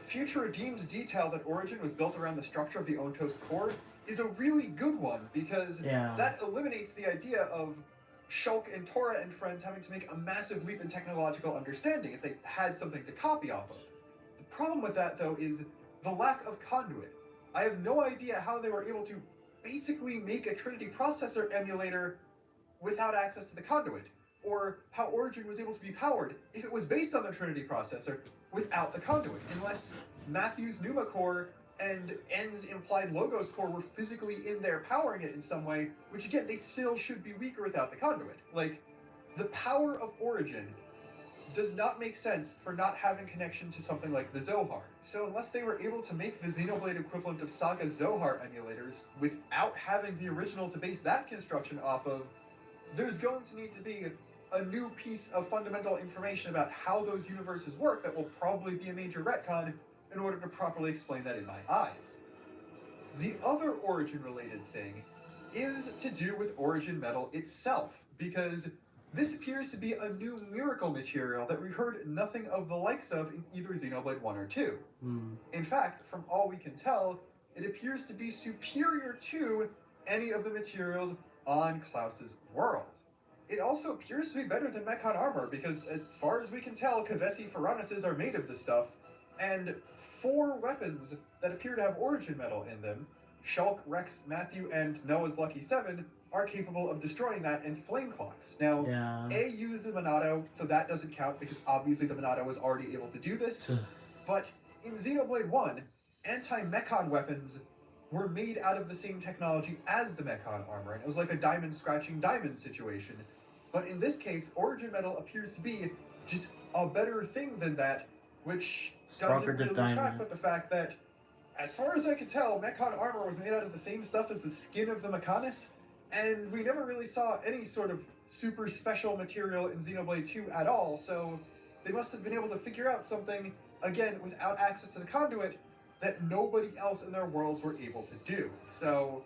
Future Redeemed's detail that Origin was built around the structure of the Ontos core is a really good one, because that eliminates the idea of Shulk and Tora and friends having to make a massive leap in technological understanding if they had something to copy off of. The problem with that, though, is the lack of conduit. I have no idea how they were able to basically make a Trinity processor emulator without access to the conduit, or how Origin was able to be powered if it was based on the Trinity processor without the conduit, unless Matthew's Numa core and N's implied Logos core were physically in there powering it in some way, which again, they still should be weaker without the conduit. Like, the power of Origin does not make sense for not having connection to something like the Zohar. So unless they were able to make the Xenoblade equivalent of Saga Zohar emulators without having the original to base that construction off of, there's going to need to be a new piece of fundamental information about how those universes work that will probably be a major retcon in order to properly explain that in my eyes. The other Origin-related thing is to do with Origin Metal itself, because this appears to be a new miracle material that we heard nothing of the likes of in either Xenoblade 1 or 2. In fact, from all we can tell, it appears to be superior to any of the materials on Klaus's world. It also appears to be better than Mechon armor, because as far as we can tell, Kavesi Ferranuses are made of this stuff, and 4 weapons that appear to have Origin Metal in them, Shulk, Rex, Matthew, and Noah's Lucky 7, are capable of destroying that in flame clocks. Now, A uses the Monado, so that doesn't count because obviously the Monado was already able to do this. But in Xenoblade 1, anti-Mechon weapons were made out of the same technology as the Mechon armor, and it was like a diamond scratching diamond situation. But in this case, Origin Metal appears to be just a better thing than that, which doesn't really track with the fact that, as far as I can tell, Mechon armor was made out of the same stuff as the skin of the Mechonis, and we never really saw any sort of super special material in Xenoblade 2 at all, so they must have been able to figure out something, again, without access to the conduit, that nobody else in their worlds were able to do. So,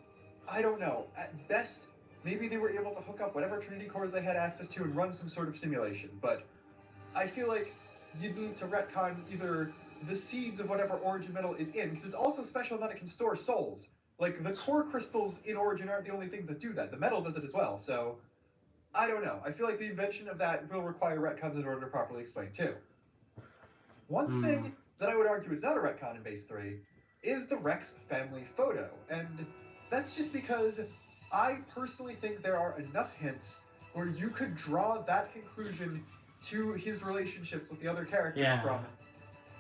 I don't know. At best, maybe they were able to hook up whatever Trinity cores they had access to and run some sort of simulation, but I feel like you'd need to retcon either the seeds of whatever Origin Metal is in, because it's also special in that it can store souls. Like, the core crystals in Origin aren't the only things that do that. The metal does it as well, so I don't know. I feel like the invention of that will require retcons in order to properly explain, too. One thing that I would argue is not a retcon in Base 3 is the Rex family photo, and that's just because I personally think there are enough hints where you could draw that conclusion to his relationships with the other characters from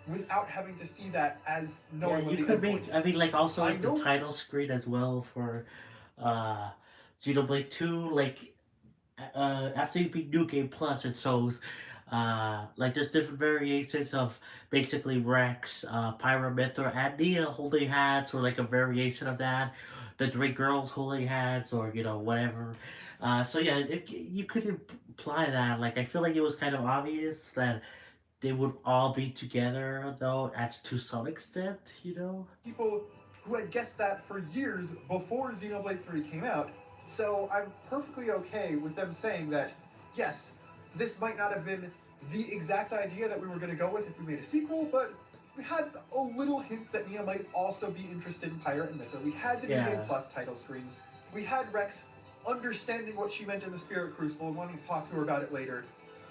without having to see that as knowing what you could make, I mean, like, also like the title screen as well for Xenoblade 2, like, after you beat New Game Plus, it shows like there's different variations of basically Rex, Pyramithra, and Nia holding hats, or like a variation of that. The 3 girls holding hats, or whatever. So yeah, you could imply that. Like, I feel like it was kind of obvious that they would all be together, though, to some extent, People who had guessed that for years before Xenoblade 3 came out, so I'm perfectly okay with them saying that, yes, this might not have been the exact idea that we were going to go with if we made a sequel, but we had a little hints that Nia might also be interested in Pyra and Mithra. We had the New Game Plus title screens. We had Rex understanding what she meant in the Spirit Crucible and wanting to talk to her about it later.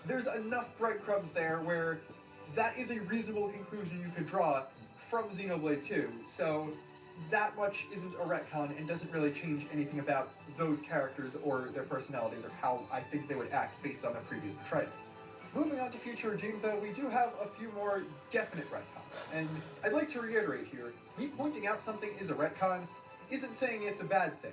There's enough breadcrumbs there where that is a reasonable conclusion you could draw from Xenoblade 2, so that much isn't a retcon and doesn't really change anything about those characters or their personalities or how I think they would act based on their previous portrayals. Moving on to Future Redeemed, though, we do have a few more definite retcons, and I'd like to reiterate here, me pointing out something is a retcon isn't saying it's a bad thing.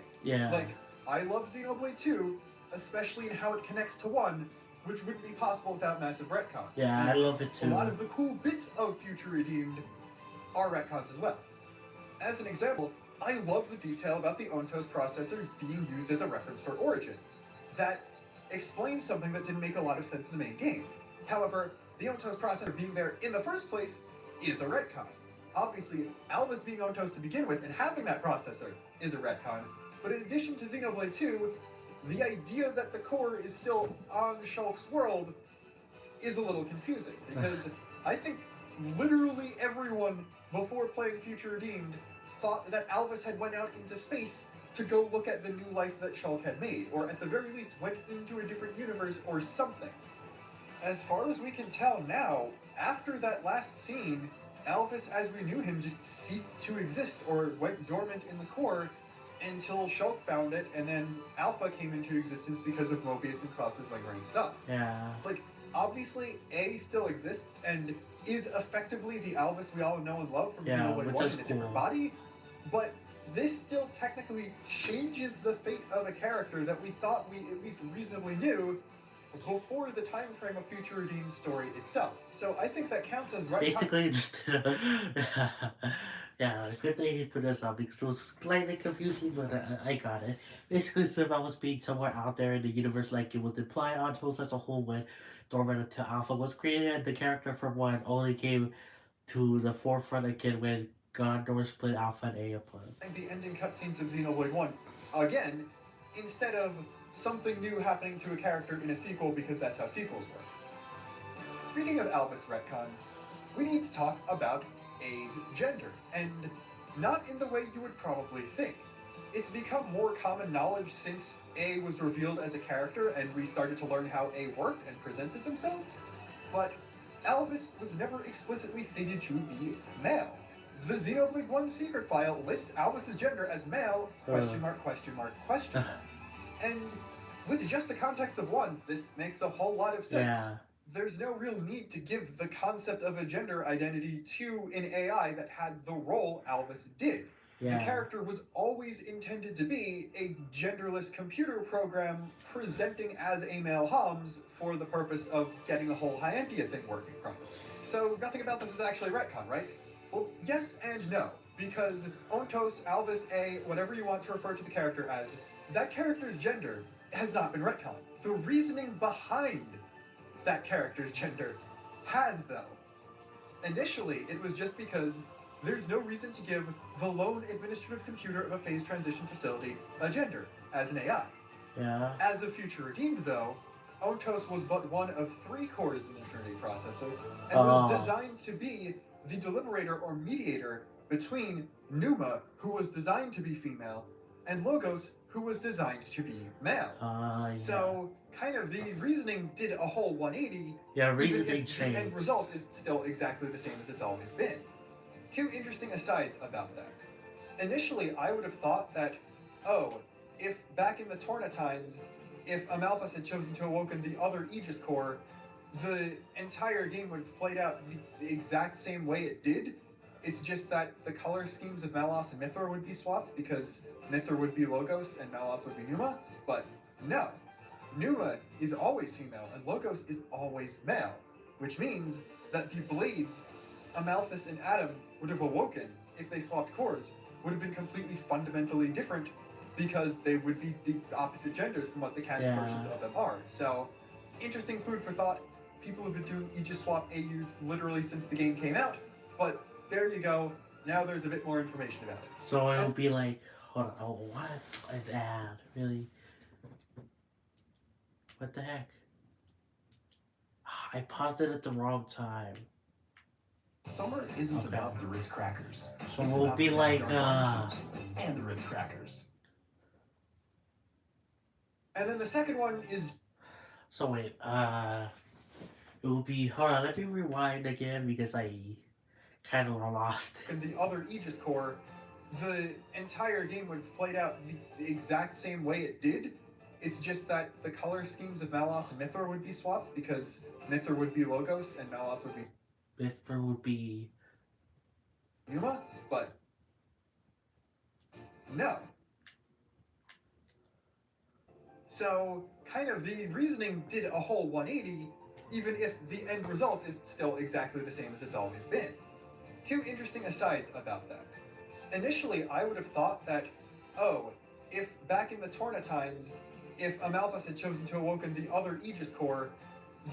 Like, I love Xenoblade 2, especially in how it connects to 1, which wouldn't be possible without massive retcons. I love it too. A lot of the cool bits of Future Redeemed are retcons as well. As an example, I love the detail about the Ontos processor being used as a reference for Origin. That explains something that didn't make a lot of sense in the main game. However, the Ontos processor being there in the first place is a retcon. Obviously, Alva's being Ontos to begin with and having that processor is a retcon, but in addition to Xenoblade 2, the idea that the core is still on Shulk's world is a little confusing, because I think literally everyone before playing Future Redeemed thought that Alvis had went out into space to go look at the new life that Shulk had made, or at the very least went into a different universe or something. As far as we can tell now, after that last scene, Alvis as we knew him just ceased to exist or went dormant in the core until Shulk found it, and then Alpha came into existence because of Mobius and Klaus's lingering stuff. Like, obviously, A still exists and is effectively the Alvis we all know and love from Xenoblade 1 in a different body, but this still technically changes the fate of a character that we thought we at least reasonably knew, before the time frame of Future Redeemed story itself. So I think that counts as retcon. Basically, just yeah, good thing he put this up because it was slightly confusing, but I got it. Basically, Silva was being somewhere out there in the universe, like it was implied onto us as a whole when Dormant until Alpha was created, and the character from one only came to the forefront again when Gondor split Alpha and A apart. The ending cutscenes of Xenoblade 1 again, instead of something new happening to a character in a sequel because that's how sequels work. Speaking of Alvis retcons, we need to talk about A's gender, and not in the way you would probably think. It's become more common knowledge since A was revealed as a character and we started to learn how A worked and presented themselves, but Alvis was never explicitly stated to be male. The Xenoblade 1 secret file lists Alvis's gender as male, question mark, question mark, question mark. And with just the context of 1, this makes a whole lot of sense. Yeah. There's no real need to give the concept of a gender identity to an AI that had the role Alvis did. Yeah. The character was always intended to be a genderless computer program presenting as a male Homs for the purpose of getting the whole Hyantia thing working properly. So nothing about this is actually retcon, right? Well, yes and no, because Ontos, Alvis, A, whatever you want to refer to the character as, that character's gender has not been retconned. The reasoning behind that character's gender has, though. Initially, it was just because there's no reason to give the lone administrative computer of a phase transition facility a gender as an AI. Yeah. As a Future Redeemed, though, Ontos was but one of 3 cores in the Trinity processor, and was designed to be the deliberator or mediator between Numa, who was designed to be female, and Logos, who was designed to be male. Yeah. So, kind of the reasoning did a whole 180, Yeah, even reasoning if the changed. end result is still exactly the same as it's always been. 2 interesting asides about that. Initially, I would have thought that, oh, if back in the Torna times, if Amalthus had chosen to awaken the other Aegis core, the entire game would have played out the exact same way it did. It's just that the color schemes of Malos and Mithra would be swapped because Mithra would be Logos and Malos would be Numa, but no. Numa is always female and Logos is always male, which means that the blades Amalthus and Adam would have awoken if they swapped cores would have been completely fundamentally different because they would be the opposite genders from what the canon versions of them are. So, interesting food for thought. People have been doing Aegis swap AUs literally since the game came out, but there you go. Now there's a bit more information about it. So it'll be like, hold on, oh, what? An ad, really? What the heck? I paused it at the wrong time. Summer isn't about the Ritz crackers. So It's we'll about be the like, backyard barbecues and the Ritz crackers. And then the second one is... So wait, it will be, hold on, let me rewind again because I kind of lost it. in the other Aegis core, the entire game would have played out the exact same way it did. It's just that the color schemes of Malos and Mithra would be swapped because Mithra would be Logos and Malos would be Mithra would be... Numa, but no. So, kind of the reasoning did a whole 180, even if the end result is still exactly the same as it's always been. 2 interesting asides about that. Initially, I would have thought that, oh, if back in the Torna times, if Amalthus had chosen to awaken the other Aegis core,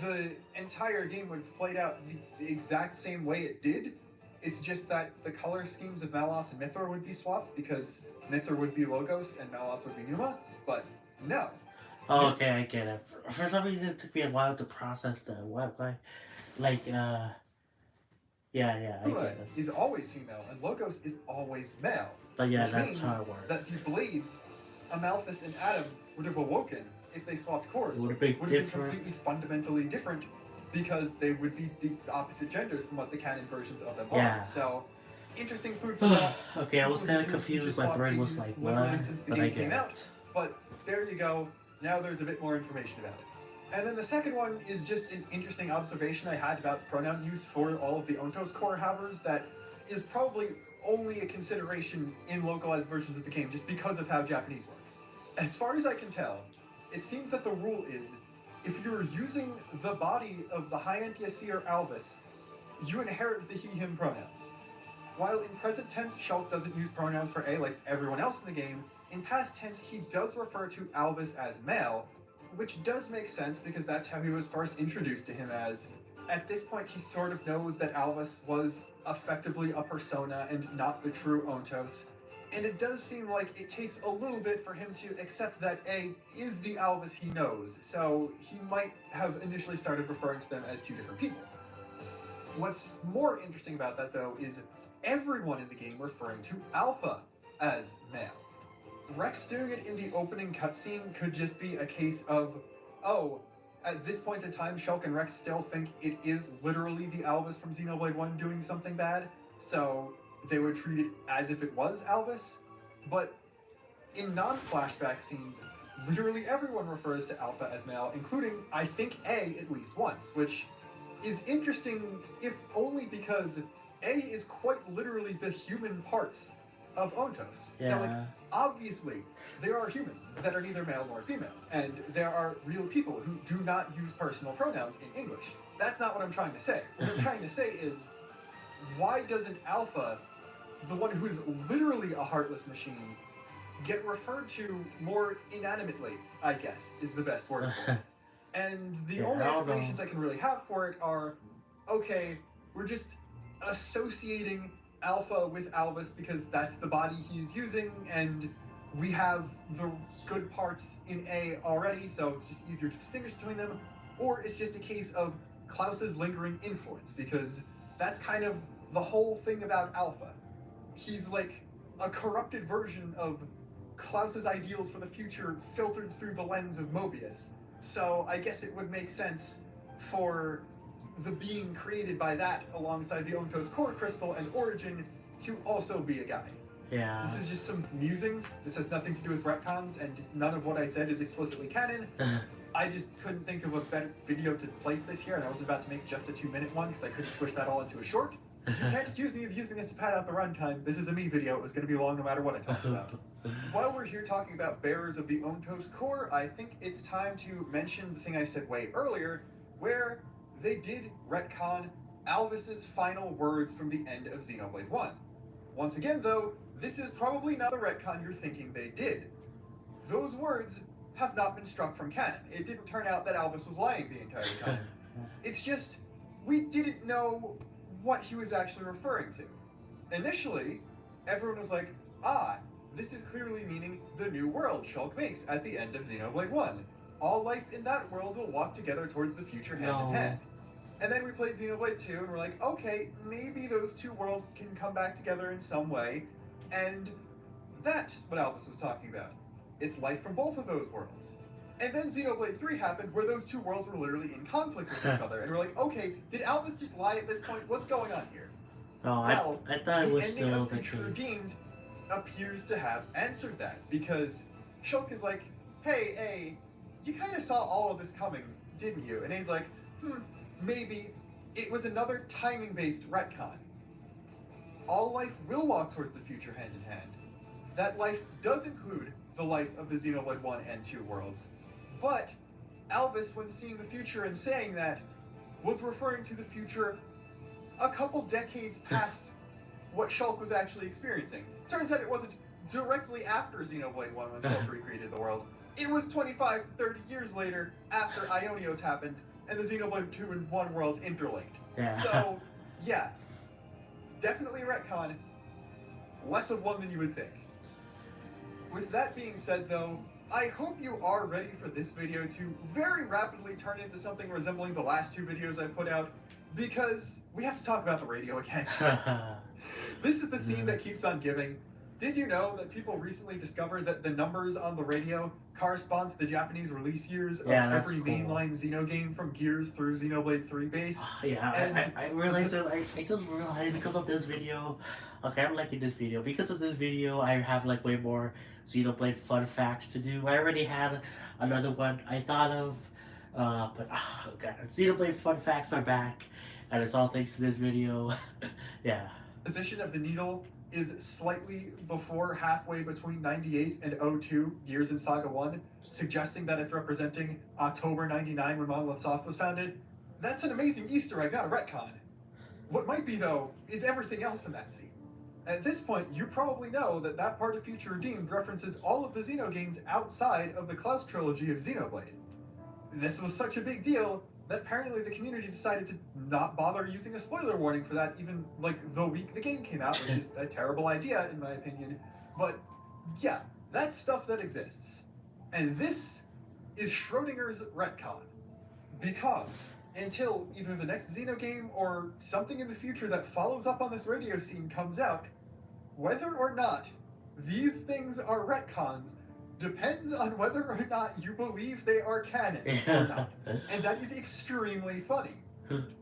the entire game would have played out the exact same way it did. It's just that the color schemes of Malos and Mithra would be swapped because Mithra would be Logos and Malos would be Numa, but no. Oh, okay, I get it. For some reason, it took me a while to process that. Why? Like, yeah, I Numa get it. is always female and Logos is always male. But yeah, which that's means how it that works. the blades Amalthus and Adam would have awoken if they swapped cores Would have been different. completely fundamentally different because they would be the opposite genders from what the canon versions of them Yeah. are. So, interesting food for thought. Okay, I was People kind have of been doing confused. Aegis My swap brain was AUs like, literally what? since the But I game came get out. it. But there you go. Now there's a bit more information about it. And then the second one is just an interesting observation I had about pronoun use for all of the Ontos core havers that is probably only a consideration in localized versions of the game just because of how Japanese works. As far as I can tell, it seems that the rule is if you're using the body of the high-end Yasir Alvis, you inherit the he/him pronouns. While in present tense, Shulk doesn't use pronouns for A like everyone else in the game, in past tense he does refer to Alvis as male, which does make sense because that's how he was first introduced to him as. At this point, he sort of knows that Alvis was effectively a persona and not the true Ontos, and it does seem like it takes a little bit for him to accept that A is the Alvis he knows, so he might have initially started referring to them as two different people. What's more interesting about that, though, is everyone in the game referring to Alpha as male. Rex doing it in the opening cutscene could just be a case of, oh, at this point in time, Shulk and Rex still think it is literally the Alvis from Xenoblade 1 doing something bad, so they would treat it as if it was Alvis. But in non-flashback scenes, literally everyone refers to Alpha as male, including, I think, A at least once, which is interesting, if only because A is quite literally the human parts of Ontos. Yeah. Now, like, obviously, there are humans that are neither male nor female, and there are real people who do not use personal pronouns in English. That's not what I'm trying to say. What I'm trying to say is, why doesn't Alpha, the one who's literally a heartless machine, get referred to more inanimately, I guess, is the best word for it. And the only explanations I can really have for it are, okay, we're just associating Alpha with Alvis because that's the body he's using, and we have the good parts in A already, so it's just easier to distinguish between them. Or it's just a case of Klaus's lingering influence, because that's kind of the whole thing about Alpha. He's like a corrupted version of Klaus's ideals for the future filtered through the lens of Mobius. So I guess it would make sense for the being created by that alongside the Ontos core crystal and origin to also be a guy. Yeah. This is just some musings. This has nothing to do with retcons, and none of what I said is explicitly canon. I just couldn't think of a better video to place this here, and I was about to make just a 2-minute one because I couldn't squish that all into a short. You can't accuse me of using this to pad out the runtime. This is a me video. It was going to be long no matter what I talked about. While we're here talking about bearers of the Ontos core, I think it's time to mention the thing I said way earlier, where they did retcon Alvis's final words from the end of Xenoblade 1. Once again, though, this is probably not a retcon you're thinking they did. Those words have not been struck from canon. It didn't turn out that Alvis was lying the entire time. It's just, we didn't know what he was actually referring to. Initially, everyone was like, ah, this is clearly meaning the new world Shulk makes at the end of Xenoblade 1. All life in that world will walk together towards the future hand in hand. And then we played Xenoblade 2 and we're like, okay, maybe those two worlds can come back together in some way. And that's what Alvis was talking about. It's life from both of those worlds. And then Xenoblade 3 happened where those two worlds were literally in conflict with each other. And we're like, okay, did Alvis just lie at this point? What's going on here? No, Well, I thought it was the ending still of the Future case. Redeemed appears to have answered that, because Shulk is like, hey, A, you kind of saw all of this coming, didn't you? And A's like, maybe. It was another timing-based retcon. All life will walk towards the future hand in hand. That life does include the life of the Xenoblade 1 and 2 worlds. But Alvis, when seeing the future and saying that, was referring to the future a couple decades past what Shulk was actually experiencing. Turns out it wasn't directly after Xenoblade 1 when Shulk recreated the world. It was 25 to 30 years later, after Ionios happened, and the Xenoblade 2 and 1 worlds interlinked. Yeah. So, yeah. Definitely retcon. Less of one than you would think. With that being said, though, I hope you are ready for this video to very rapidly turn into something resembling the last two videos I put out, because we have to talk about the radio again. This is the scene that keeps on giving. Did you know that people recently discovered that the numbers on the radio correspond to the Japanese release years of every mainline Xeno game from Gears through Xenoblade 3 base? Yeah, I realized that, I just realized because of this video, okay, I'm liking this video, because of this video I have like way more Xenoblade fun facts to do. I already had another one I thought of, but okay, Xenoblade fun facts are back, and it's all thanks to this video. Yeah. Position of the needle is slightly before halfway between 98 and 02, Gears in Saga 1, suggesting that it's representing October 99 when Monolith Soft was founded, that's an amazing Easter egg, not a retcon. What might be, though, is everything else in that scene. At this point, you probably know that that part of Future Redeemed references all of the Xeno games outside of the Klaus trilogy of Xenoblade. This was such a big deal that apparently the community decided to not bother using a spoiler warning for that even, like, the week the game came out, which is a terrible idea, in my opinion. But, yeah, that's stuff that exists. And this is Schrodinger's retcon. Because until either the next Xeno game or something in the future that follows up on this radio scene comes out, whether or not these things are retcons depends on whether or not you believe they are canon or not. And that is extremely funny.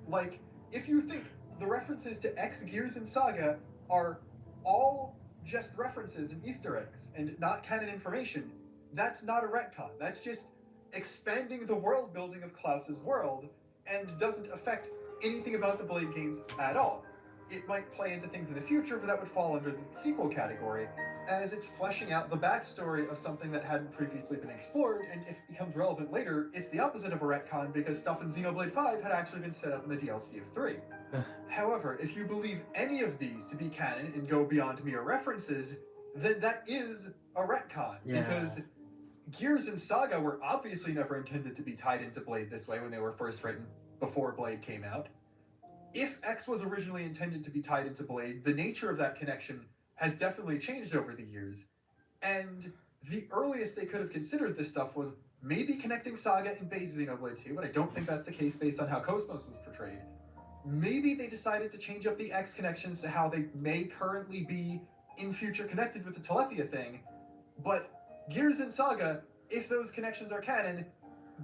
Like, if you think the references to X, Gears, and Saga are all just references and Easter eggs and not canon information, that's not a retcon. That's just expanding the world building of Klaus's world and doesn't affect anything about the Blade games at all. It might play into things in the future, but that would fall under the sequel category, as it's fleshing out the backstory of something that hadn't previously been explored, and if it becomes relevant later, it's the opposite of a retcon because stuff in Xenoblade 5 had actually been set up in the DLC of 3. However, if you believe any of these to be canon and go beyond mere references, then that is a retcon, because Gears and Saga were obviously never intended to be tied into Blade this way when they were first written, before Blade came out. If X was originally intended to be tied into Blade, the nature of that connection has definitely changed over the years. And the earliest they could have considered this stuff was maybe connecting Saga and base Xenoblade 2, but I don't think that's the case based on how Cosmos was portrayed. Maybe they decided to change up the X connections to how they may currently be in future connected with the Telethia thing, but Gears and Saga, if those connections are canon,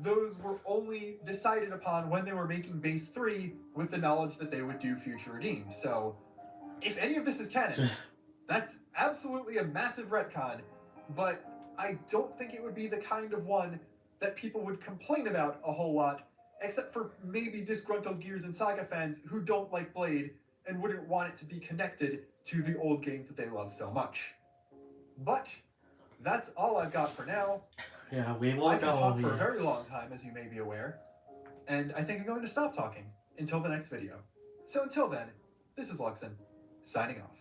those were only decided upon when they were making base 3 with the knowledge that they would do Future Redeemed. So, if any of this is canon, that's absolutely a massive retcon, but I don't think it would be the kind of one that people would complain about a whole lot, except for maybe disgruntled Gears and Saga fans who don't like Blade and wouldn't want it to be connected to the old games that they love so much. But that's all I've got for now. Yeah, we will I can talk for go. a very long time, as you may be aware, and I think I'm going to stop talking until the next video. So until then, this is Luxin, signing off.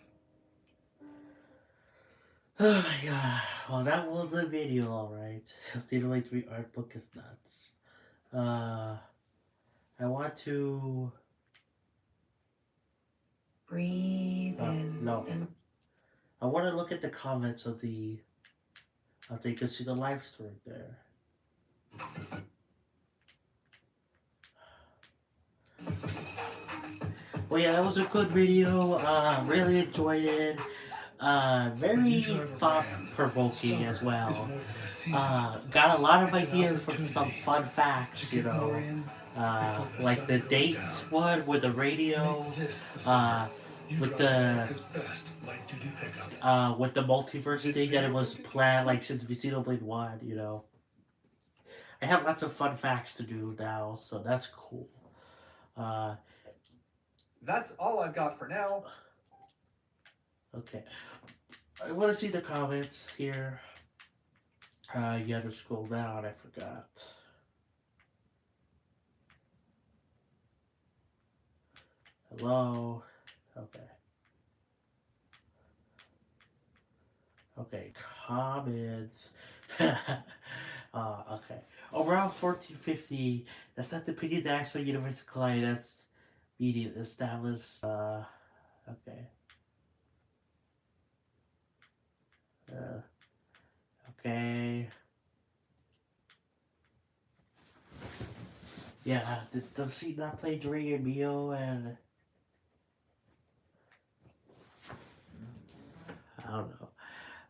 Oh my god. Well, that was a video, alright. Xenoblade 3 art book is nuts. I want to... Breathe in. No. I want to look at the comments of the... I think you can see the live story there. Well, yeah, that was a good video. Really enjoyed it. Very thought-provoking as well. Got a lot of ideas for some fun facts, you know. Like the date one with the radio. With the multiverse thing that it was planned like since Xenoblade 1, you know. I have lots of fun facts to do now, so that's cool. That's all I've got for now. Okay. I want to see the comments here. You have to scroll down, I forgot. Hello. Okay. Okay, comments. Okay. Around 1450, that's not the opinion of the actual universal client, that's media established. Okay. Okay. Yeah, does he not play during your meal and... I don't know.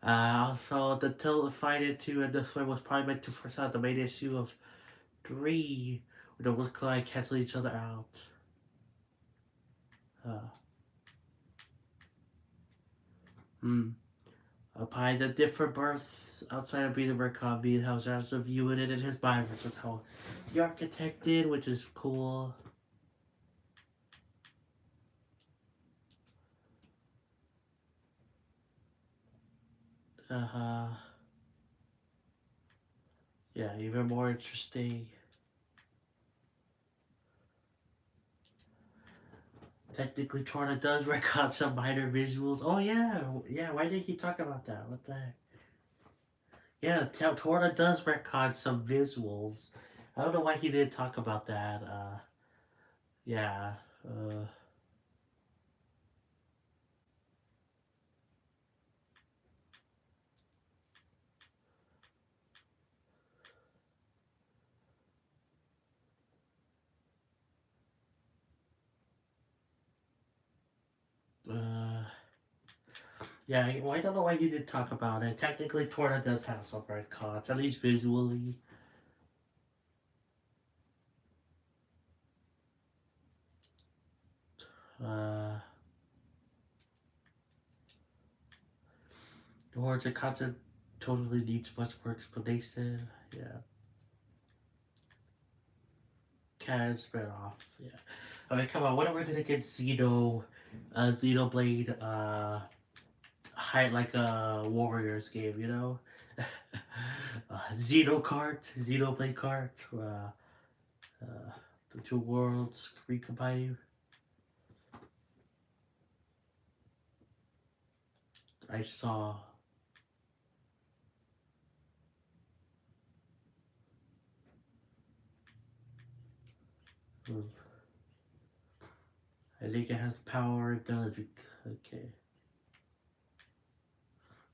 Also, the tilt fight into and this way was probably meant to force out the main issue of 3, where the look like cancel each other out. Apply the different birth outside of being a Retcon, being how Johnson viewed it in his mind versus how the architect did, which is cool. Uh-huh. Yeah, even more interesting. Technically, Torna does record some minor visuals. Oh yeah, yeah. Why did he talk about that? What the heck? Yeah, Torna does record some visuals. I don't know why he didn't talk about that. Yeah. Uh, uh, yeah. Well, I don't know why he didn't talk about it. Technically, Torna does have some records, at least visually. Uh, the words and concept totally needs much more explanation. Yeah. Can spread off. Yeah. I mean, come on. When are we gonna get Xenoblade, high like a Warriors game? You know, Xenoblade Kart. The two worlds recombining. I saw. hmm, I think it has power. It does. Okay.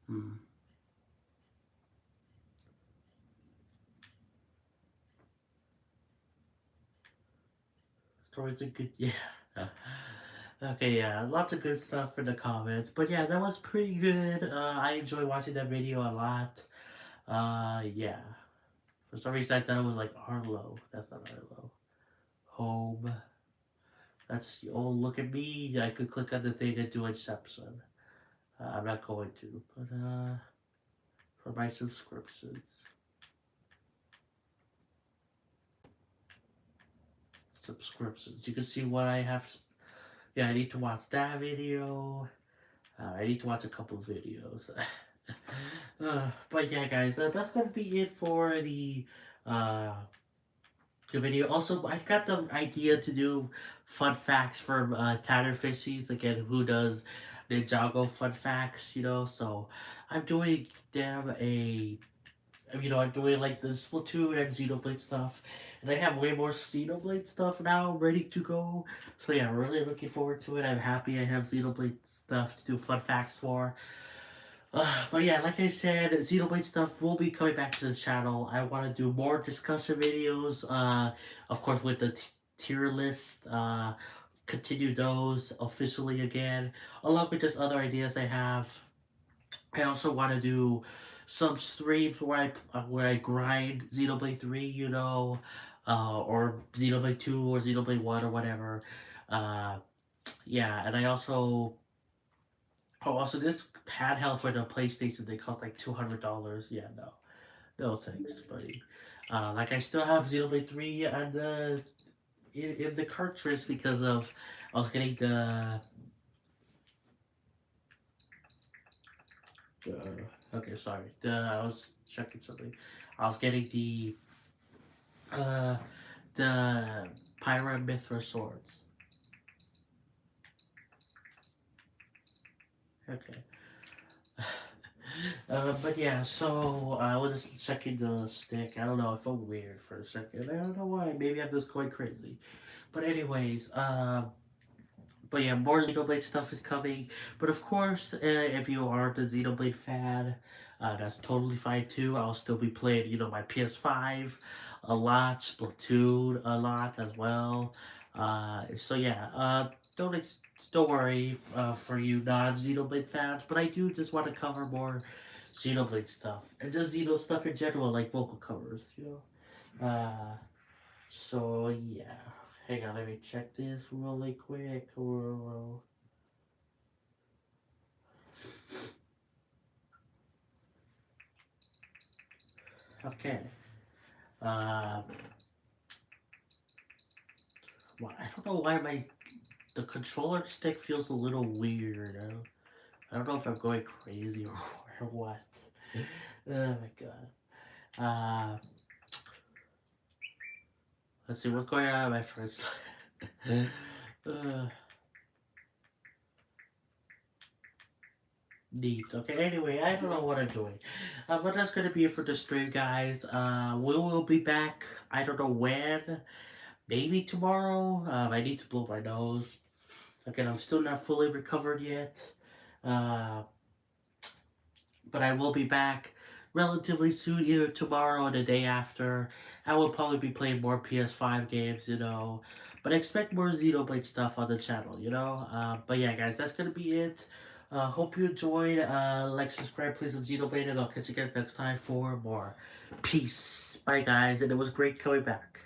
Hmm. Story's a good. Yeah. Okay, yeah, lots of good stuff in the comments. But yeah, that was pretty good. I enjoyed watching that video a lot. Yeah. For some reason, I thought it was like Arlo. That's not Arlo. Home. That's oh look at me. I could click on the thing and do Inception. I'm not going to, but for my subscriptions, you can see what I have. Yeah, I need to watch that video. I need to watch a couple of videos. But yeah, guys, that's gonna be it for uh the video. Also, I got the idea to do fun facts from Tanner Fishies again, who does Ninjago fun facts, you know. So I'm doing them I'm doing like the Splatoon and Xenoblade stuff, and I have way more Xenoblade stuff now ready to go. So yeah, I'm really looking forward to it. I'm happy I have Xenoblade stuff to do fun facts for. But yeah, like I said, Xenoblade stuff will be coming back to the channel. I want to do more discussion videos, of course, with the tier list, continue those officially again, along with just other ideas I have. I also want to do some streams where I grind Xenoblade 3, or Xenoblade 2 or Xenoblade 1 or whatever. Uh, yeah, and I also Oh, also this handheld for the PlayStation they cost like $200. Yeah, no thanks, buddy. Like I still have Xenoblade 3 and in the cartridge because of I was getting okay, sorry. I was checking something. I was getting uh the Pyra Mithra swords. Okay. But yeah, so I was just checking the stick. I don't know, I felt weird for a second. I don't know why. Maybe I'm just going crazy. But anyways, but yeah, more Xenoblade stuff is coming. But of course, if you aren't a Xenoblade fan, that's totally fine too. I'll still be playing, my PS5 a lot, Splatoon a lot as well. So yeah, don't worry for you non-Xenoblade fans, but I do just want to cover more Xenoblade stuff and just Xeno stuff in general, like vocal covers. So yeah. Hang on, let me check this really quick. Okay. Uh, well, I don't know why the controller stick feels a little weird. I don't know if I'm going crazy or what. Oh my god. Let's see what's going on in my first. uh, Neat. Okay, anyway, I don't know what I'm doing. But that's gonna be it for the stream, guys. We will be back. I don't know when. Maybe tomorrow. I need to blow my nose. Again, I'm still not fully recovered yet. Uh, but I will be back relatively soon, either tomorrow or the day after. I will probably be playing more PS5 games, you know. But expect more Xenoblade stuff on the channel, you know. But yeah, guys, that's gonna be it. Hope you enjoyed. Like, subscribe, please, on Xenoblade, and I'll catch you guys next time for more. Peace. Bye, guys, and it was great coming back.